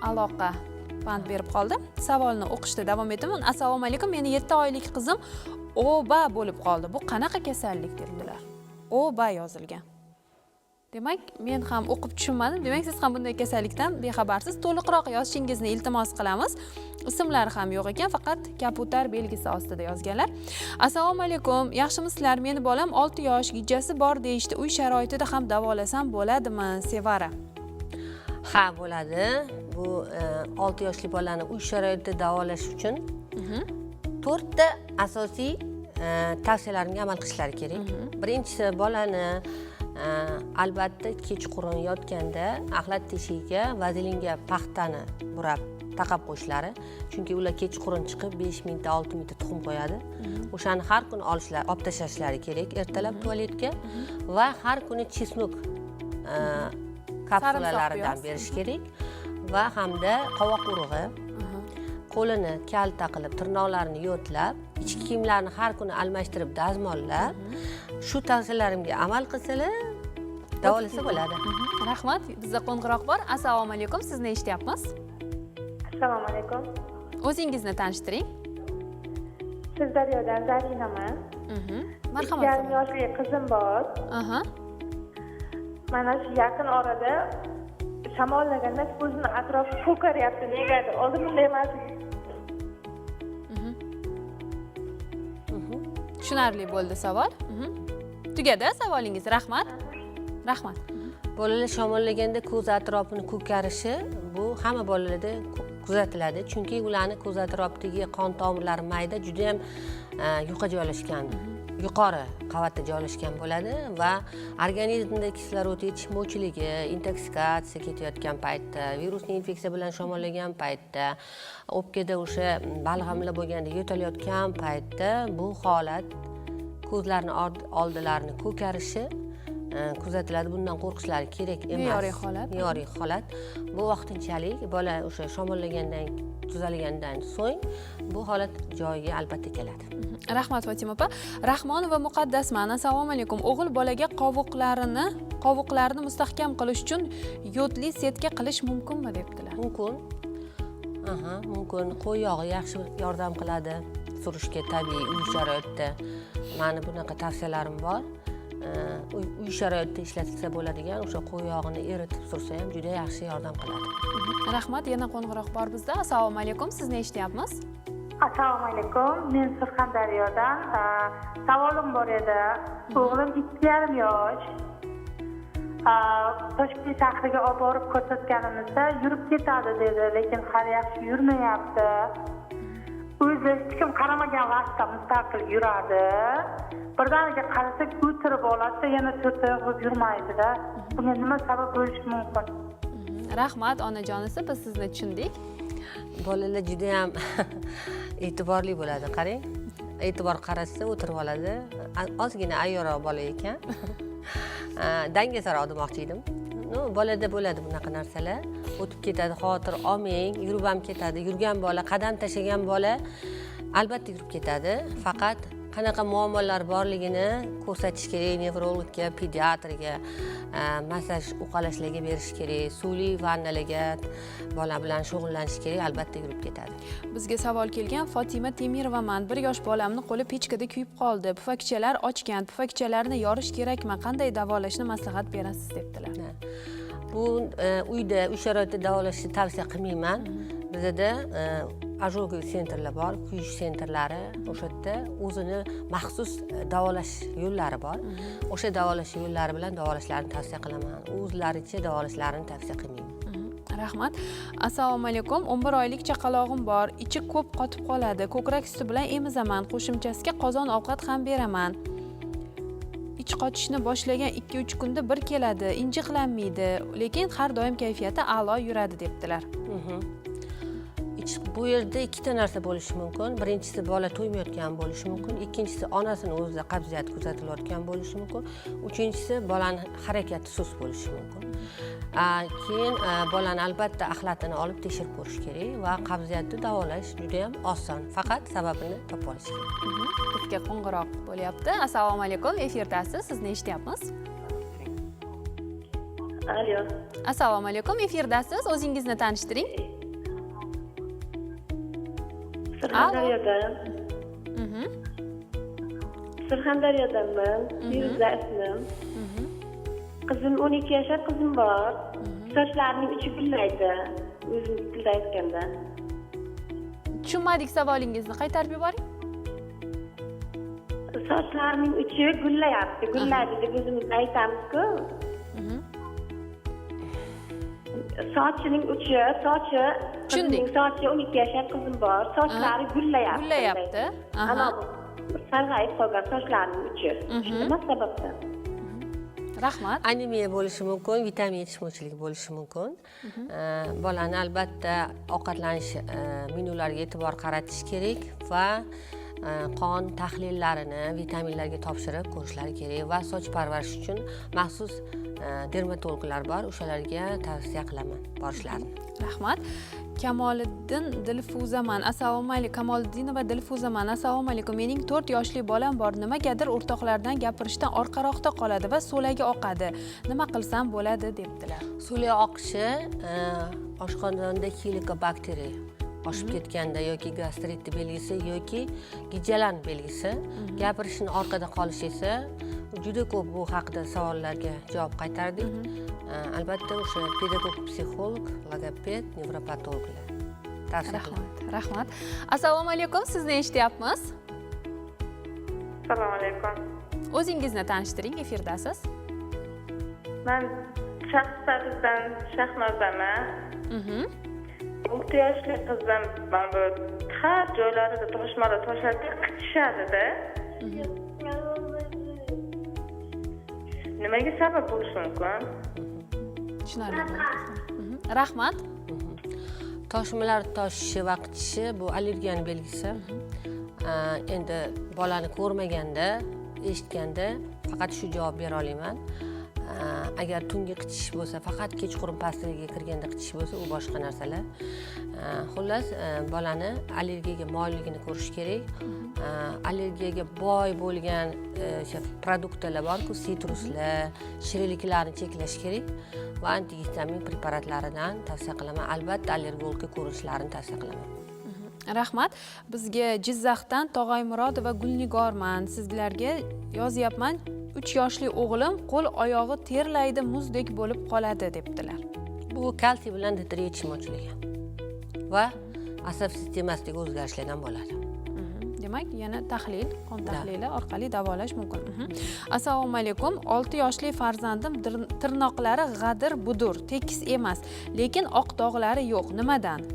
Aloqa band berib qoldi. Savolni o'qishda davom etaman. Assalomu alaykum, meni 7 oylik qizim OBA bo'lib qoldi. Bu qanaqa kasallik dedilar? OBA yozilgan. Demak, men ham o'qib tushunmadim. Demak, siz ham bunday kasallikdan bexabarsiz. To'liqroq yozishingizni iltimos qilamiz. Ismlari ham yo'q ekan, faqat kaputar belgisi ostida yozganlar. Assalomu alaykum, yaxshimisizlar? Meni bolam 6 yosh, gijjasi bor deyishdi. Uy sharoitida ham davolasam bo'ladimi? Sevara. Ha, bo'ladi. Bu 6 yoshli bolani uy sharoitida davolash uchun 4 ta asosiy tavsiyalarga amal qilishlari kerak. Birinchisi, bolani albatta kechqurun yotganda axlat teshigiga vazelinga paxtani burab taqab qo'yishlari. Chunki ular kechqurun chiqib 5 minutda 6 minutda tuxum qo'yadi. O'shani har kuni olib tashlashlari kerak ertalab tualetga va har kuni chesnok kapsulalaridan berish kerak va hamda qovoq urug'i, qo'lini kalta qilib, tirnoqlarini yo'tlab, ichki kiyimlarini har kuni almashtirib, dazmollab, shu tavsiyalarimga amal qilsalar davolasa bo'ladi. Rahmat. Bizda qo'ng'iroq bor. Assalomu alaykum, sizni eshityapmiz. Assalomu alaykum. O'zingizni tanishtiring. Sirdaryodan Zarinaman. Marhamat. 2,5 yoshli qizim bor. Mana shu yaqin orada shamollaganda ko'zini atrofi ko'karyapti. Negadir? Oldin bunday emas. Tushunarli bo'ldi savol. Tugadi savolingiz. Rahmat. Rahmat. Bolalar shamollaganda ko'z atrofini ko'karishi bu hamma bolalarda kuzatiladi. Chunki ularning ko'z atrofidagi qon tomirlari mayda juda ham yuqa joylashgan, yuqori qavatda joylashgan bo'ladi va organizmda kislorod yetishmovchiligi, intoksikatsiya ketayotgan paytda, virusli infeksiya bilan shamollagan paytda, o'pkada o'sha balg'amlar bo'lganda yo'talayotgan paytda bu holat ko'zlarning oldilarini ko'karishi kuzatiladi. Bundan qo'rqishlari kerak emas. Me'yoriy holat. Bu vaqtinchalik, bola o'sha shamollagandan, tuzalgandan so'ng bu holat joyiga albatta keladi. Rahmat Fatima opa. Rahmon va Muqaddasman. Assalomu alaykum. O'g'il bolaga qovoqlarini mustahkam qilish uchun yodli setka qilish mumkinmi debdilar? Mumkin. Mumkin. Qo'y yog'i yaxshi yordam qiladi surishga tabiiy uy sharoitida. Meni bunaqa tavsiyalarim bor. Uy sharoitida ishlatilsa bo'ladigan o'sha qo'y yog'ini eritib sursa ham juda yaxshi yordam qiladi. Rahmat. Yana qo'ng'iroq bor bizda. Assalomu alaykum. Sizni eshityapmiz. Assalomu alaykum. Men Surxondaryodan. Savolim bor edi. O'g'lim 2,5 yosh. Toshkent shahriga olib borib ko'rsatganimizda yurib ketadi dedi, lekin hali yaxshi yurmayapti. O'zi hech kim qaramagan vaqtda mustaqil yuradi. Birdaniga qarasak o'tirib oladi, yana to'rtoq bo'lib yurmaydi-da. Bunga nima sabab bo'lishi mumkin? Rahmat onajonisi, biz sizni tushundik. Bolalar juda ham e'tiborli bo'ladi, qarang. E'tibor qarasa o'tirib oladi. Ozgina ayyorroq bola ekan. Dangasaro demoqchi edim. Bolada bo'ladi bunaqa narsalar. O'tib ketadi, xavotir olmang, yurib ham ketadi. Yurgan bola, qadam tashlagan bola albatta yurib ketadi, faqat qanaqa muammolar borligini ko'rsatish kerak, nevrologga, pediatrga, massaj uqalashlarga berish kerak, suvli vannalarga bola bilan shug'ullanish kerak, albatta yurib ketadi. Bizga savol kelgan Fotima Temirovaman. 1 yosh bolamni qo'li pechkada kuyib qoldi. Pufakchalar ochgan. Pufakchalarni yorish kerakmi? Qanday davolashni maslahat berasiz debdilar. Bu uyda, uy sharoitida davolashni tavsiya qilmayman. Bizda ожоговый sentrlar bor, kuyish sentrlari, o'sha yerda o'zini maxsus davolash yo'llari bor. O'sha davolash yo'llari bilan davolashlarini tavsiya qilaman. O'zlaricha davolashlarini tavsiya qilmayman. Rahmat. Assalomu alaykum. 11 oylik chaqalog'im bor. Ichi ko'p qotib qoladi. Ko'krak suti bilan emizaman. Qo'shimchasiga qozon ovqat ham beraman. Ich qotishni boshlagan 2-3 kunda bir keladi. Injiqlanmaydi, lekin har doim kayfiyati a'lo yuradi debdilar. Bu yerda ikkita narsa bo'lishi mumkin. Birinchisi bola to'ymayotgan bo'lishi mumkin, ikkinchisi onasini o'zida qabziyat kuzatilayotgan bo'lishi mumkin, uchinchisi bolani harakati sust bo'lishi mumkin. Keyin bolani albatta axlatini olib tekshirib ko'rish kerak va qabziyatni davolash juda ham oson, faqat sababini topib olish kerak. Bizga qo'ng'iroq bo'lyapti. Assalomu alaykum, efirdasiz. Sizni eshityapmiz. Alo. Assalomu alaykum, efirdasiz. O'zingizni tanishtiring. Surxondaryodan. Surxondaryodanman. Firuzda ismim. Qizim 12 yoshar qizim bor. Sochlarining uchi gullaydi. O'zim tilda aytganda. Tushunmadik savolingizni, qaytarib yuboring. Sochlarining uchi gullayapti. Gullaydi deb o'zimizda aytamiz-ku. Sochining uchi, qizimning sochi 12 yoshar qizim bor. Sochlari gullayapti. Gullayapti. Ana bu sarg'ayib qolgan sochlarining uchi. Nima sababdan? Rahmat. Anemiya bo'lishi mumkin, vitamin yetishmovchiligi bo'lishi mumkin. Bolani albatta ovqatlanish menyulariga e'tibor qaratish kerak va qon tahlillarini vitaminlarga topshirib ko'rishlari kerak va soch parvarishi uchun maxsus dermatologlar bor, o'shalarga tavsiya qilaman borishlarini. Rahmat. Kamoliddin Dilfuzaman. Assalomu alaykum. Kamoliddinova Dilfuzaman. Assalomu alaykum. Mening 4 yoshli bolam bor. Nimagadir o'rtoqlardan gapirishdan orqaroqda qoladi va so'lagi oqadi. Nima qilsam bo'ladi debdilar. So'lak oqishi oshqozonda helikobakteriya oshib ketganda yoki gastritni belgisi yoki gijalan belgisi, gapirishni orqada qolish esa juda ko'p bu haqida savollarga javob qaytardik. Albatta o'sha pedagog, psixolog, logoped, nevropatologlar tavsiya qilaman. Rahmat. Assalomu alaykum. Sizni eshityapmiz. Assalomu alaykum. O'zingizni tanishtiring, efirdasiz. Men Shahrisabzdan Shahnozaman. 6 yoshli qizim, men bu har joylarida toshmalar toshlarga qichishadi-da. Nimaga sabab bo'lishi mumkin? Tushunarli. Rahmat. Toshmalar toshishi va qichishi bu allergiyaning belgisi. Endi bolani ko'rmaganda, eshitganda faqat shu javob bera olaman. Agar tungi qichish bo'lsa, faqat kechqurun pastiga kirganda qichish bo'lsa, u boshqa narsalar. Xullas, bolani allergiyaga moyilligini ko'rish kerak. Allergiyaga boy bo'lgan produktlar bor-ku, sitruslar, shirinliklarni cheklash kerak va antigistamin preparatlaridan tavsiya qilaman. Albatta allergologga ko'rishlarini tavsiya qilaman. Rahmat. Bizga Jizzaxdan Tog'aymurodova va Gulnigorman. Sizlarga yozyapman. 3 yoshli o'g'lim qo'l oyog'i terlaydi, muzdek bo'lib qoladi debdilar. Bu kalsiy bilan D3 yetishmovchiligi va asab sistemasidagi o'zgarishlardan bo'ladi. Demak, yana tahlil, qon tahlili orqali davolash mumkin. Assalomu alaykum. 6 yoshli farzandim tirnoqlari g'adir-budur, tekis emas, lekin oq dog'lari yo'q. Nimadan?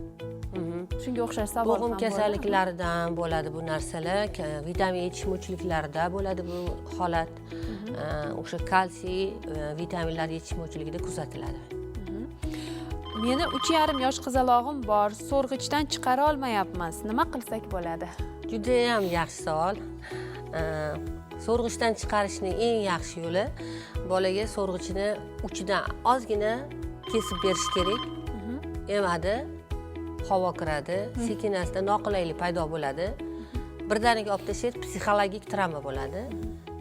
Shunga o'xshash savol ham bo'g'im kasalliklaridan bo'ladi bu narsalar, vitamin yetishmovchiliklarida bo'ladi bu holat. O'sha kalsiy, vitaminlar yetishmovchiligida kuzatiladi. Meni 3,5 yosh qizalog'im bor. So'rg'ichdan chiqara olmayapmiz. Nima qilsak bo'ladi? Juda ham yaxshi savol. So'rg'ichdan chiqarishning eng yaxshi yo'li bolaga so'rg'ichini uchidan ozgina kesib berish kerak. Emadi, havo kiradi, sekin-asta noqulaylik paydo bo'ladi. birdaniga olib tashlaydi, psixologik travma bo'ladi.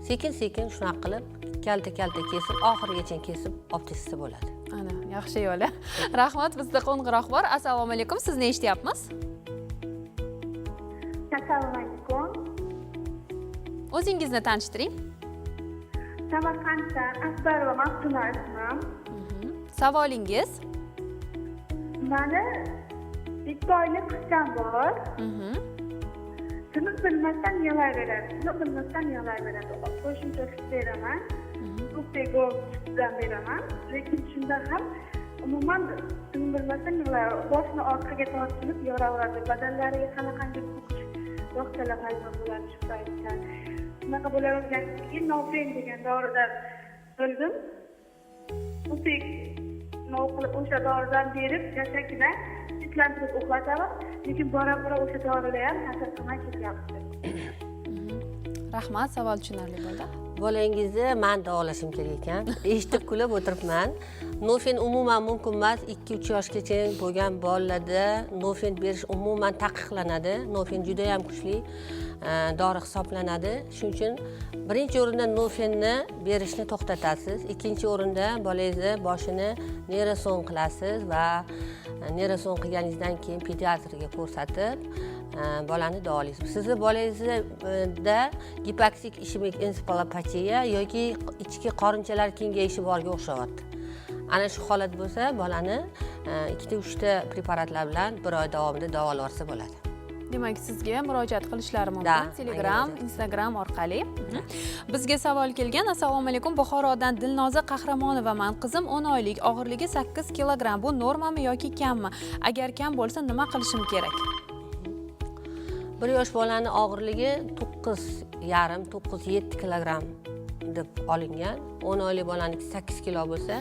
Sekin-sekin shunaqa qilib, kalta-kalta kesib, oxirigacha kesib olib tashlasa bo'ladi. Ana, yaxshi yo'li. Rahmat, bizda qo'ng'iroq bor. Assalomu alaykum. Sizni eshityapmiz. Assalomu alaykum. O'zingizni tanishtiring. Samarqanddan Asbarova Maftuna ismim. Savolingiz? Mani 2 oylik qizcham bor. Shuni bilmasdan yig'layveradi. Qo'shimcha sut beraman. Ko'pga sutdan beraman. Lekin shunda ham umuman shuni bilmasdan yig'layveradi. Boshini orqaga tortib yoraveradi. Badallariga qanaqangi yoqchalar paydo bo'ladi shu paytda. Shunaqa bo'lavergan keyin Nofen degan doridan bildim. O'sha doridan berib, yashakdan tinchlantirib uxlataman. Lekin bora-bora o'sha dorilar ham ta'sir qilmay ketyapti. Rahmat, savol tushunarli bo'ldi. Bolangizni men davolashim kerak ekan. Eshitib kulib o'tiribman. Nofen umuman mumkin emas. 2-3 yoshgacha bo'lgan bolalarda nofen berish umuman taqiqlanadi. Nofen juda ham kuchli dori hisoblanadi. Shuning uchun birinchi o'rinda nofenni berishni to'xtatasiz. Ikkinchi o'rinda bolangizni boshini neyroson qilasiz va neyroson qilganingizdan keyin pediatrga ko'rsatib bolani davolaysiz. Sizni bolangizda gipoksik ishemik ensefalopatiya yoki ichki qorinchalar kengayishi borga o'xshayapti. Ana shu holat bo'lsa, bolani 2-3 ta preparatlar bilan 1 oy davomida davolaversa bo'ladi. Demak, sizga murojaat qilishlari mumkin. Telegram, Instagram orqali. Bizga savol kelgan. Assalomu alaykum. Buxorodan Dilnoza Qahramonova. Men qizim 10 oylik, og'irligi 8 kilogramm. Bu normami yoki kammi? Agar kam bo'lsa, nima qilishim kerak? 1 yosh bolani og'irligi 9,5-9,7 kilogramm deb olingan. 10 oylik bolaniki 8 kilo bo'lsa,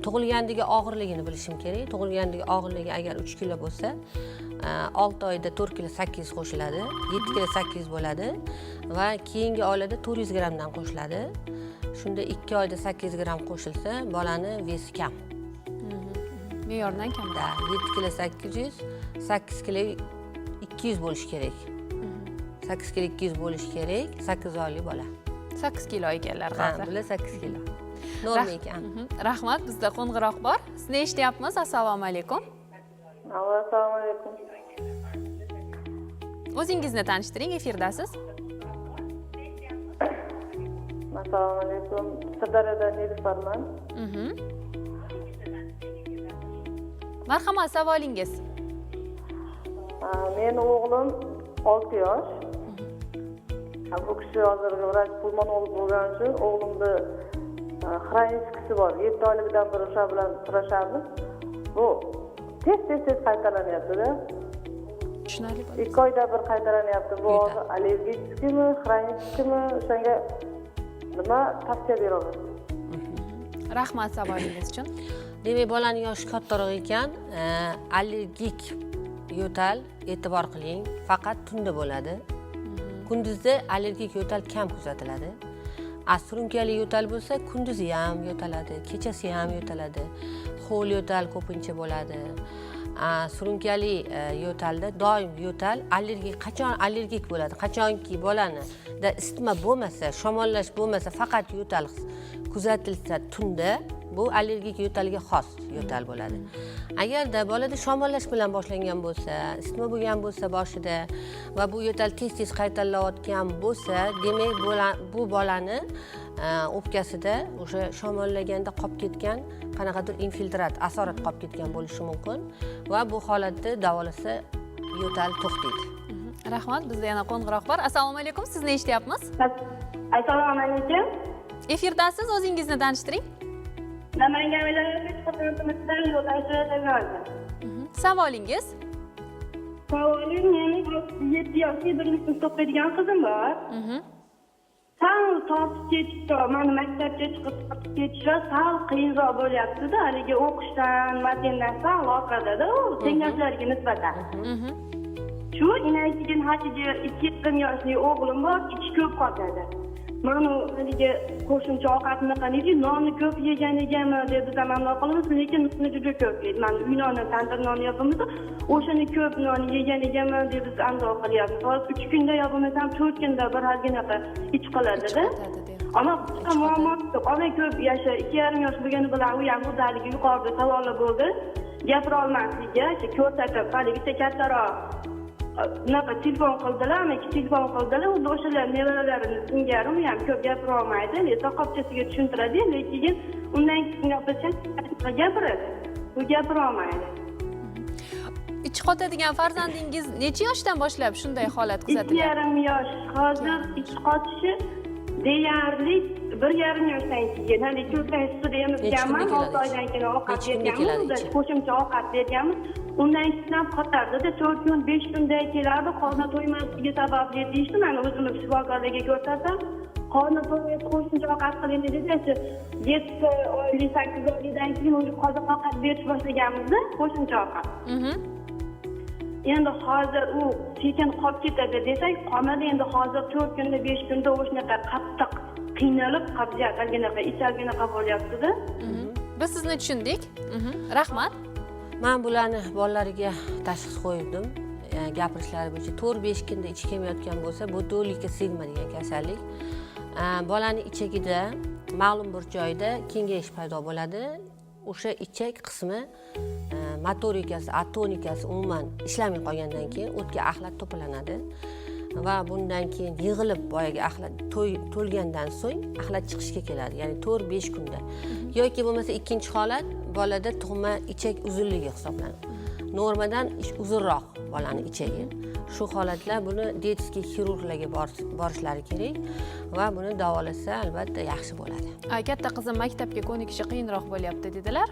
tug'ilgandagi og'irligini bilishim kerak. Tug'ilgandagi og'irligi agar 3 kilo bo'lsa, 6 oyda 4 kilo 8 qo'shiladi, 7 kilo 8 bo'ladi va keyingi oylarda 400 grammdan qo'shiladi. Shunda 2 oyda 8 gramm qo'shilsa, bolani vesi kam. Me'yordan kamda. 7 kilo 800, 8 kilo 200 bo'lishi kerak. 8 kilo 200 bo'lishi kerak, 8 oylik bola. 8 kilo ekanlar hozir. Bular 8 kilo. Norma ekan. Rahmat, bizda qo'ng'iroq bor. Sizni eshityapmiz. Assalomu alaykum. Assalomu alaykum. O'zingizni tanishtiring, efirdasiz. Assalomu alaykum. Sirdaryodan Niluffarman. Marhamat, savolingiz. Meni o'g'lim 6 yosh. Bu kishi hozirgi vrach pulmonolog bo'lgani uchun o'g'limda xronическisi bor. 7 oylikdan beri o'sha bilan kurashamiz. Bu tez qaytaranyapti-da. Tushunarli bo'ldi. 2 oyda bir qaytaranyapti. Bu hozir allergikmi, xronическimi, o'shanga nima tavsiya berasiz? Rahmat savolingiz uchun. Demak, bolaning yoshi kattaroq ekan, allergik yo'tal e'tibor qiling, faqat tunda bo'ladi. Kunduzda allergik yo'tal kam kuzatiladi. Surunkali yo'tal bo'lsa, kunduzi ham yo'taladi, kechasi ham yo'taladi. Ho'l yo'tal ko'pincha bo'ladi. Surunkali yo'talda doim yo'tal qachon allergik bo'ladi? Qachonki bolanida isitma bo'lmasa, shamollash bo'lmasa, faqat yo'tal kuzatilsa tunda, bu allergik yo'talga xos yo'tal bo'ladi. Agarda bolada shamollash bilan boshlangan bo'lsa, isitma bo'lgan bo'lsa boshida va bu yo'tal tez-tez qaytarilayotgan bo'lsa, demak bu bolani o'pkasida o'sha shamollaganda qolib ketgan qanaqadir infiltrat, asorat qolib ketgan bo'lishi mumkin va bu holatda davolasa yo'tal to'xtaydi. Rahmat, bizda yana qo'ng'iroq bor. Assalomu alaykum, sizni eshityapmiz. Assalomu alaykum. Efirdasiz, o'zingizni tanishtiring. Namangan viloyati Qo'qondan yo'ldoshi. Savolingiz? Savolim, meni 7 yoshli bir sinfda o'qiydigan qizim bor. Sal tortib ketishda, meni maktabga chiqib ketishda sal qiyinroq bo'lyapti-da, haligi o'qishdan, matematikdan sal orqada-da, tengdoshlariga nisbatan. Shu inaychigan hachiga 2 yoshli o'g'lim bor, ichi ko'p qotadi. mana haligi qo'shimcha ovqatni qaniydi nonni ko'p yegan ekanmi deb biz amalda qilamiz, lekin nonni juda ko'p yeydi. Mana uy noni, tandir noni yapamiz, o'shani ko'p non yegan ekanmi deb biz aniq qilyapmiz. Hozir 3 kunda yo bo'lmasam 4 kunda bir halginaqa ich qiladida. Ammo boshqa muammo yo'q. Ona ko'p yasha, 2,5 yosh bo'lgani bilan u ham o'zaligi yuqorida savollar bo'ldi. Gapira olmasligiga, ko'rsatib, haligi kattaroq bunaqa telefon qildilar, telefon qildilar, o'shalar nevaralarini singari u ham ko'p gapira olmaydi, soqopchasiga tushuntiradi, lekin undan keyin gapiradi. U gapira olmaydi. Ich qotadigan farzandingiz necha yoshdan boshlab shunday holat kuzatiladi? 2,5 yosh. Hozir ich qotishi deyarli 1,5 yoshdan keyin. Hali ko'kdan sut emizganman, 6 oydan keyin ovqat berganmiz, qo'shimcha ovqat berganmiz. Undan keyin qotardi-da, 4 kun, 5 kundan keladi, qorni to'ymasligi sababli deyishdi. Men o'zimni shifokorlarga ko'rsatsam, qorni to'ymaydi, qo'shimcha ovqat qiling dedi. 7 oylik, 8 oylikdan keyin o'zi qoziq ovqat berish boshlaganmiz-da, qo'shimcha ovqat. Endi hozir u sekin qolib ketadi desak, qolmadi. Endi hozir 4 kunda, 5 kunda o'shanaqa qattiq qiynalib, qabziyat alginaqa, ichaginaqa bo'lyapti-da. Biz sizni tushundik. Rahmat. Men bularni bolalariga tashxis qo'ydim. Gapirishlari bo'yicha 4-5 kunda ichi kelmayotgan bo'lsa, bu to'lika sigma degan kasallik. Bolani ichagida ma'lum bir joyda kengayish paydo bo'ladi. O'sha ichak qismi motorikasi, atonikasi umuman ishlamay qolgandan keyin o'tga axlat to'planadi va bundan keyin yig'ilib boyagi axlat to'lgandan so'ng axlat chiqishga keladi, ya'ni 4-5 kunda. Yoki bo'lmasa ikkinchi holat bolada tug'ma ichak uzunligi hisoblanadi. Normadan uzunroq bolani ichagi. Shu holatlar buni dietskiy xirurglarga borishlari kerak va buni davolasa albatta yaxshi bo'ladi. Katta qizim maktabga ko'nikishi qiyinroq bo'lyapti dedilar.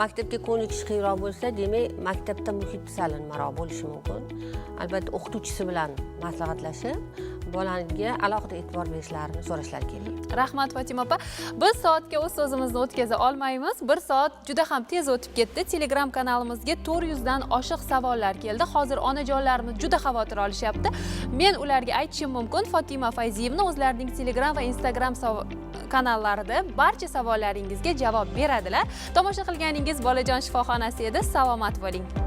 Maktabga ko'nikish qiyinroq bo'lsa, demak, maktabda muhit salinimaroq bo'lishi mumkin. Albatta o'qituvchisi bilan maslahatlashib, bolaniga alohida e'tibor berishlarini so'rashlari kerak. Rahmat Fatima opa. Biz soatga o'z so'zimizni o'tkaza olmaymiz. 1 soat juda ham tez o'tib ketdi. Telegram kanalimizga 400 dan oshiq savollar keldi. Hozir onajonlarimiz juda xavotir olishyapti. Men ularga aytishim mumkin, Fatima Fayziyevna o'zlarining Telegram va Instagram kanallarida barcha savollaringizga javob beradilar. Tomosha qilganingiz Bolajon shifoxonasi edi. Salomat bo'ling.